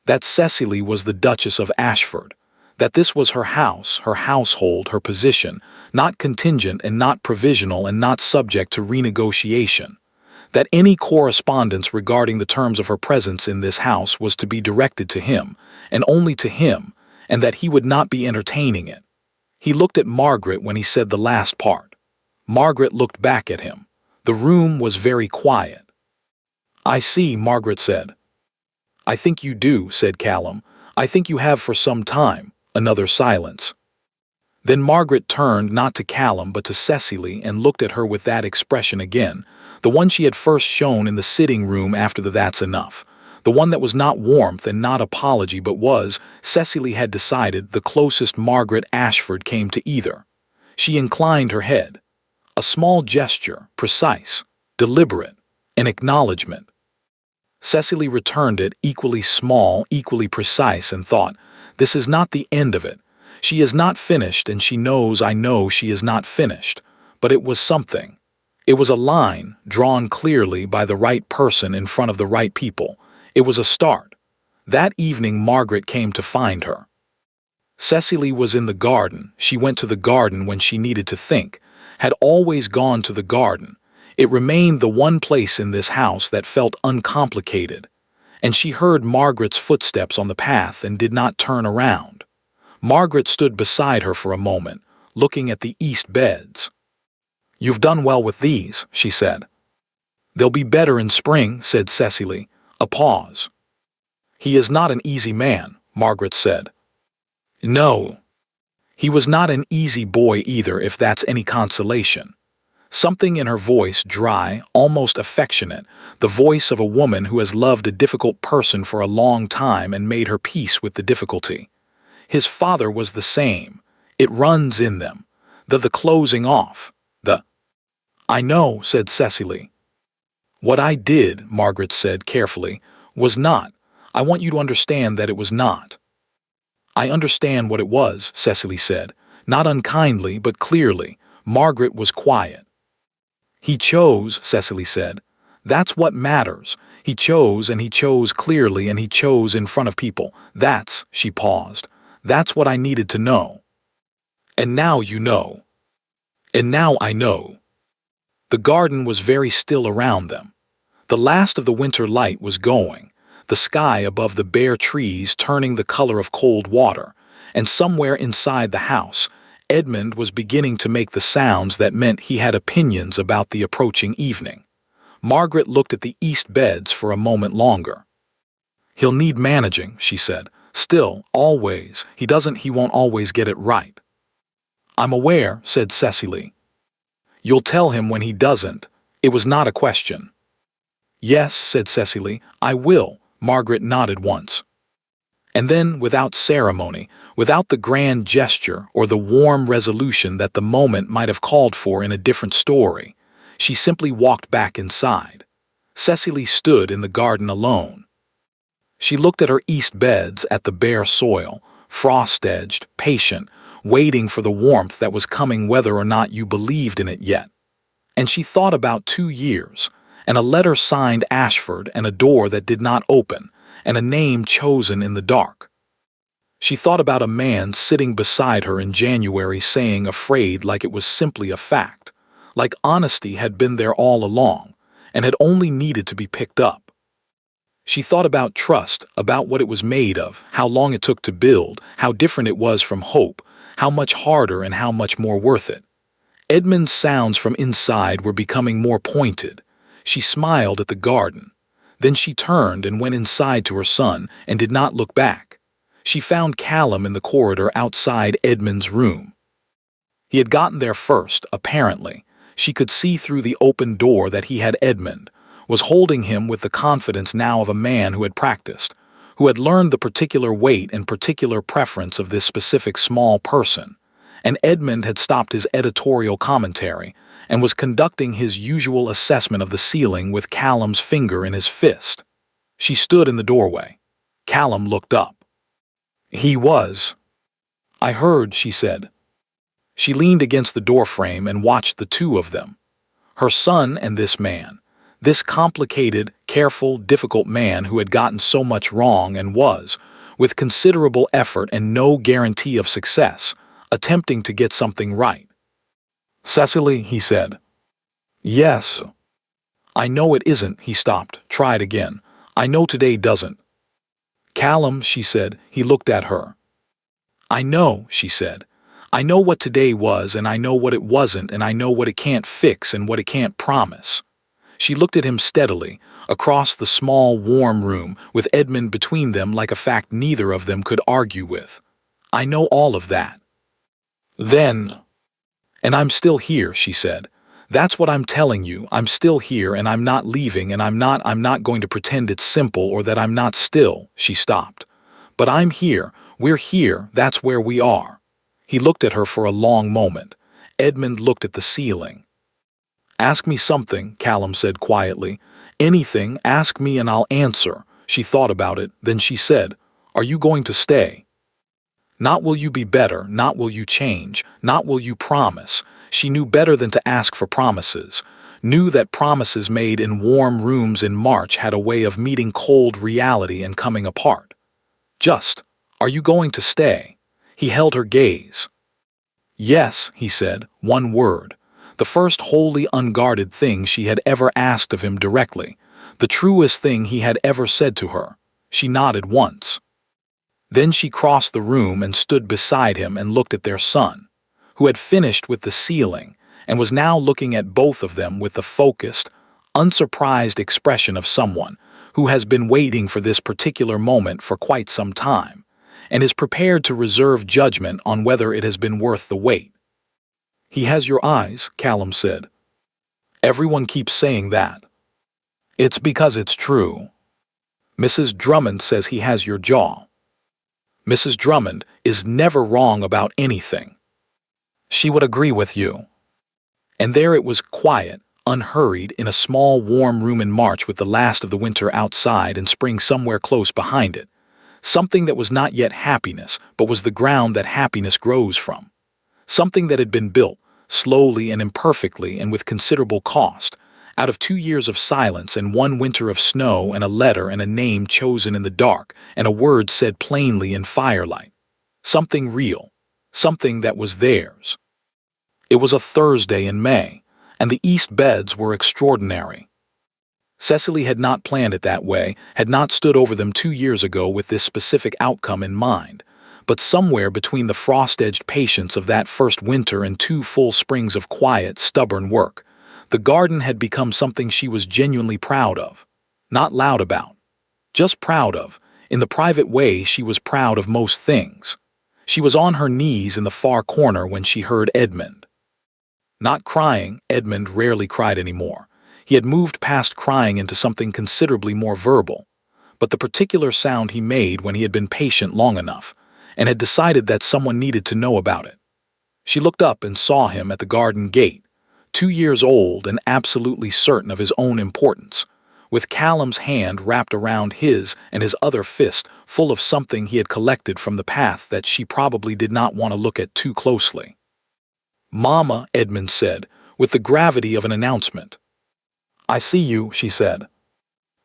That Cecily was the Duchess of Ashford, that this was her house, her household, her position, not contingent and not provisional and not subject to renegotiation, that any correspondence regarding the terms of her presence in this house was to be directed to him, and only to him, and that he would not be entertaining it. He looked at Margaret when he said the last part. Margaret looked back at him. The room was very quiet. "I see," Margaret said. "I think you do," said Callum. "I think you have for some time." Another silence. Then Margaret turned not to Callum but to Cecily and looked at her with that expression again, the one she had first shown in the sitting room after the "that's enough," the one that was not warmth and not apology but was, Cecily had decided, the closest Margaret Ashford came to either. She inclined her head. A small gesture, precise, deliberate, an acknowledgement. Cecily returned it, equally small, equally precise, and thought, this is not the end of it. She is not finished, and she knows I know she is not finished. But it was something. It was a line, drawn clearly by the right person in front of the right people. It was a start. That evening Margaret came to find her. Cecily was in the garden. She went to the garden when she needed to think, had always gone to the garden. It remained the one place in this house that felt uncomplicated. And she heard Margaret's footsteps on the path and did not turn around. Margaret stood beside her for a moment, looking at the east beds. "You've done well with these," she said. "They'll be better in spring," said Cecily. A pause. "He is not an easy man," Margaret said. "No. He was not an easy boy either, if that's any consolation." Something in her voice, dry, almost affectionate, the voice of a woman who has loved a difficult person for a long time and made her peace with the difficulty. His father was the same. It runs in them. The closing off. "I know," said Cecily. "What I did," Margaret said carefully, "was not. I want you to understand that it was not." "I understand what it was," Cecily said, not unkindly but clearly. Margaret was quiet. "He chose," Cecily said. "That's what matters. He chose, and he chose clearly, and he chose in front of people. That's," she paused, "that's what I needed to know. And now you know. And now I know." The garden was very still around them. The last of the winter light was going, the sky above the bare trees turning the color of cold water, and somewhere inside the house, Edmund was beginning to make the sounds that meant he had opinions about the approaching evening. Margaret looked at the east beds for a moment longer. "He'll need managing," she said. "Still, always, he won't always get it right." "I'm aware," said Cecily. "You'll tell him when he doesn't." It was not a question. "Yes," said Cecily, "I will." Margaret nodded once. And then, without ceremony, without the grand gesture or the warm resolution that the moment might have called for in a different story, she simply walked back inside. Cecily stood in the garden alone. She looked at her east beds, at the bare soil, frost-edged, patient, waiting for the warmth that was coming whether or not you believed in it yet. And she thought about 2 years, and a letter signed Ashford, and a door that did not open, and a name chosen in the dark. She thought about a man sitting beside her in January saying afraid like it was simply a fact, like honesty had been there all along, and had only needed to be picked up. She thought about trust, about what it was made of, how long it took to build, how different it was from hope, how much harder and how much more worth it. Edmund's sounds from inside were becoming more pointed. She smiled at the garden. Then she turned and went inside to her son and did not look back. She found Callum in the corridor outside Edmund's room. He had gotten there first, apparently. She could see through the open door that he had Edmund, was holding him with the confidence now of a man who had practiced, who had learned the particular weight and particular preference of this specific small person. And Edmund had stopped his editorial commentary and was conducting his usual assessment of the ceiling with Callum's finger in his fist. She stood in the doorway. Callum looked up. He was. I heard, she said. She leaned against the doorframe and watched the two of them. Her son and this man. This complicated, careful, difficult man who had gotten so much wrong and was, with considerable effort and no guarantee of success, attempting to get something right. Cecily, he said. Yes. I know it isn't, he stopped, tried again. I know today doesn't. Callum, she said, he looked at her. I know, she said. I know what today was, and I know what it wasn't, and I know what it can't fix and what it can't promise. She looked at him steadily, across the small, warm room, with Edmund between them like a fact neither of them could argue with. I know all of that. Then, and I'm still here, she said. That's what I'm telling you. I'm still here and I'm not leaving and I'm not going to pretend it's simple or that I'm not still, she stopped. But I'm here. We're here. That's where we are. He looked at her for a long moment. Edmund looked at the ceiling. Ask me something, Callum said quietly. Anything, ask me and I'll answer. She thought about it, then she said, Are you going to stay? Not will you be better, not will you change, not will you promise. She knew better than to ask for promises, knew that promises made in warm rooms in March had a way of meeting cold reality and coming apart. Just, are you going to stay? He held her gaze. Yes, he said, one word. The first wholly unguarded thing she had ever asked of him directly, the truest thing he had ever said to her. She nodded once. Then she crossed the room and stood beside him and looked at their son, who had finished with the ceiling and was now looking at both of them with the focused, unsurprised expression of someone who has been waiting for this particular moment for quite some time and is prepared to reserve judgment on whether it has been worth the wait. He has your eyes, Callum said. Everyone keeps saying that. It's because it's true. Mrs. Drummond says he has your jaw. Mrs. Drummond is never wrong about anything. She would agree with you. And there it was quiet, unhurried, in a small warm room in March with the last of the winter outside and spring somewhere close behind it. Something that was not yet happiness, but was the ground that happiness grows from. Something that had been built, slowly and imperfectly and with considerable cost, out of 2 years of silence and 1 winter of snow and a letter and a name chosen in the dark and a word said plainly in firelight. Something real, something that was theirs. It was a Thursday in May, and the East beds were extraordinary. Cecily had not planned it that way, had not stood over them 2 years ago with this specific outcome in mind. But somewhere between the frost-edged patience of that first winter and 2 full springs of quiet, stubborn work, the garden had become something she was genuinely proud of. Not loud about. Just proud of. In the private way she was proud of most things. She was on her knees in the far corner when she heard Edmund. Not crying, Edmund rarely cried anymore. He had moved past crying into something considerably more verbal. But the particular sound he made when he had been patient long enough, and had decided that someone needed to know about it. She looked up and saw him at the garden gate, 2 years old and absolutely certain of his own importance, with Callum's hand wrapped around his and his other fist full of something he had collected from the path that she probably did not want to look at too closely. Mama, Edmund said, with the gravity of an announcement. I see you, she said.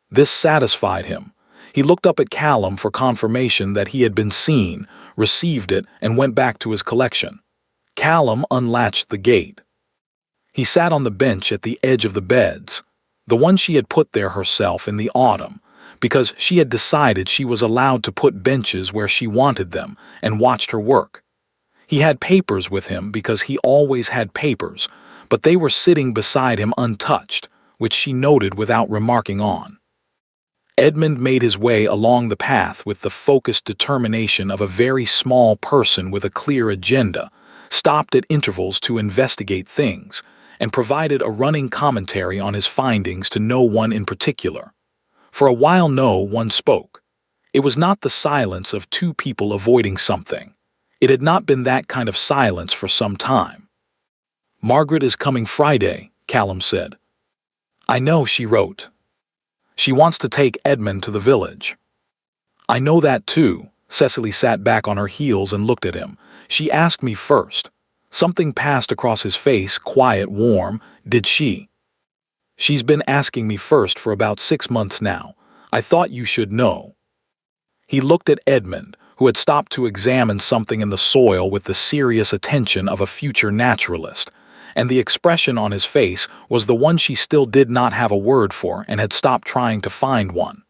This satisfied him. He looked up at Callum for confirmation that he had been seen, received it, and went back to his collection. Callum unlatched the gate. He sat on the bench at the edge of the beds, the one she had put there herself in the autumn, because she had decided she was allowed to put benches where she wanted them, and watched her work. He had papers with him because he always had papers, but they were sitting beside him untouched, which she noted without remarking on. Edmund made his way along the path with the focused determination of a very small person with a clear agenda, stopped at intervals to investigate things, and provided a running commentary on his findings to no one in particular. For a while no one spoke. It was not the silence of two people avoiding something. It had not been that kind of silence for some time. "Margaret is coming Friday," Callum said. "I know," she wrote. "She wants to take Edmund to the village." "I know that too." Cecily sat back on her heels and looked at him. "She asked me first." Something passed across his face, quiet, warm. "Did she?" "She's been asking me first for about 6 months now. I thought you should know." He looked at Edmund, who had stopped to examine something in the soil with the serious attention of a future naturalist, and the expression on his face was the one she still did not have a word for and had stopped trying to find one.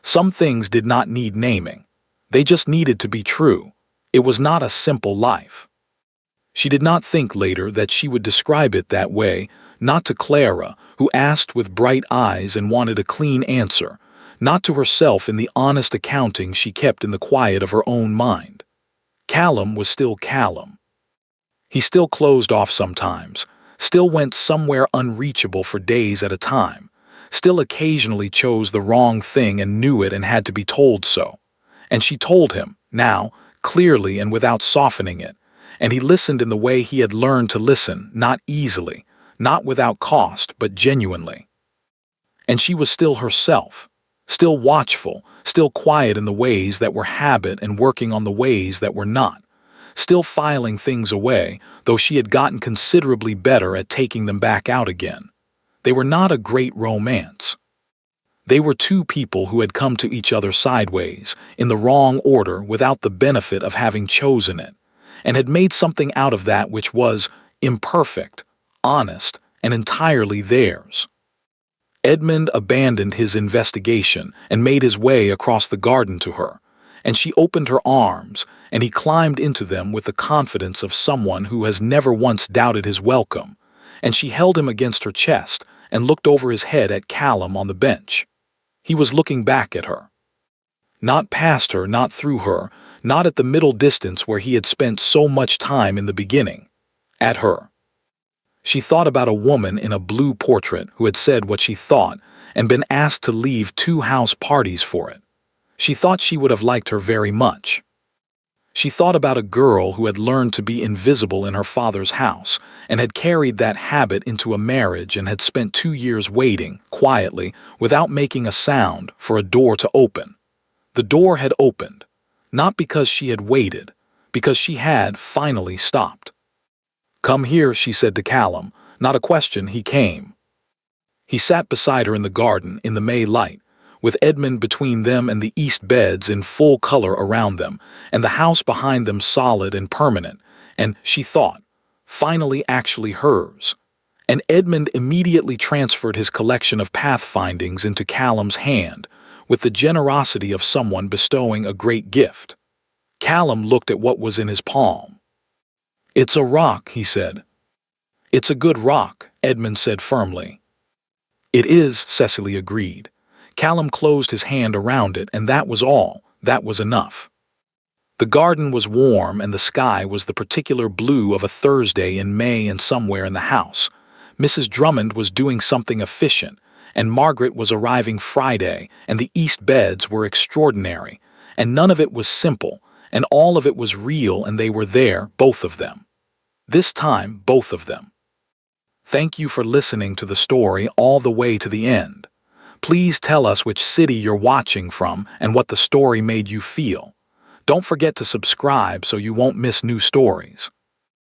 Some things did not need naming. They just needed to be true. It was not a simple life. She did not think later that she would describe it that way, not to Clara, who asked with bright eyes and wanted a clean answer, not to herself in the honest accounting she kept in the quiet of her own mind. Callum was still Callum. He still closed off sometimes, still went somewhere unreachable for days at a time, still occasionally chose the wrong thing and knew it and had to be told so. And she told him, now, clearly and without softening it, and he listened in the way he had learned to listen, not easily, not without cost, but genuinely. And she was still herself, still watchful, still quiet in the ways that were habit and working on the ways that were not, still filing things away, though she had gotten considerably better at taking them back out again. They were not a great romance. They were two people who had come to each other sideways, in the wrong order without the benefit of having chosen it, and had made something out of that which was imperfect, honest, and entirely theirs. Edmund abandoned his investigation and made his way across the garden to her, and she opened her arms, and he climbed into them with the confidence of someone who has never once doubted his welcome, and she held him against her chest and looked over his head at Callum on the bench. He was looking back at her. Not past her, not through her, not at the middle distance where he had spent so much time in the beginning. At her. She thought about a woman in a blue portrait who had said what she thought and been asked to leave 2 house parties for it. She thought she would have liked her very much. She thought about a girl who had learned to be invisible in her father's house and had carried that habit into a marriage and had spent 2 years waiting, quietly, without making a sound, for a door to open. The door had opened, not because she had waited, because she had finally stopped. "Come here," she said to Callum. Not a question, he came. He sat beside her in the garden in the May light, with Edmund between them and the east beds in full color around them, and the house behind them solid and permanent, and, she thought, finally actually hers. And Edmund immediately transferred his collection of pathfindings into Callum's hand, with the generosity of someone bestowing a great gift. Callum looked at what was in his palm. "It's a rock," he said. "It's a good rock," Edmund said firmly. "It is," Cecily agreed. Callum closed his hand around it, and that was all. That was enough. The garden was warm, and the sky was the particular blue of a Thursday in May, and somewhere in the house Mrs. Drummond was doing something efficient, and Margaret was arriving Friday, and the east beds were extraordinary, and none of it was simple, and all of it was real, and they were there, both of them. This time, both of them. Thank you for listening to the story all the way to the end. Please tell us which city you're watching from and what the story made you feel. Don't forget to subscribe so you won't miss new stories.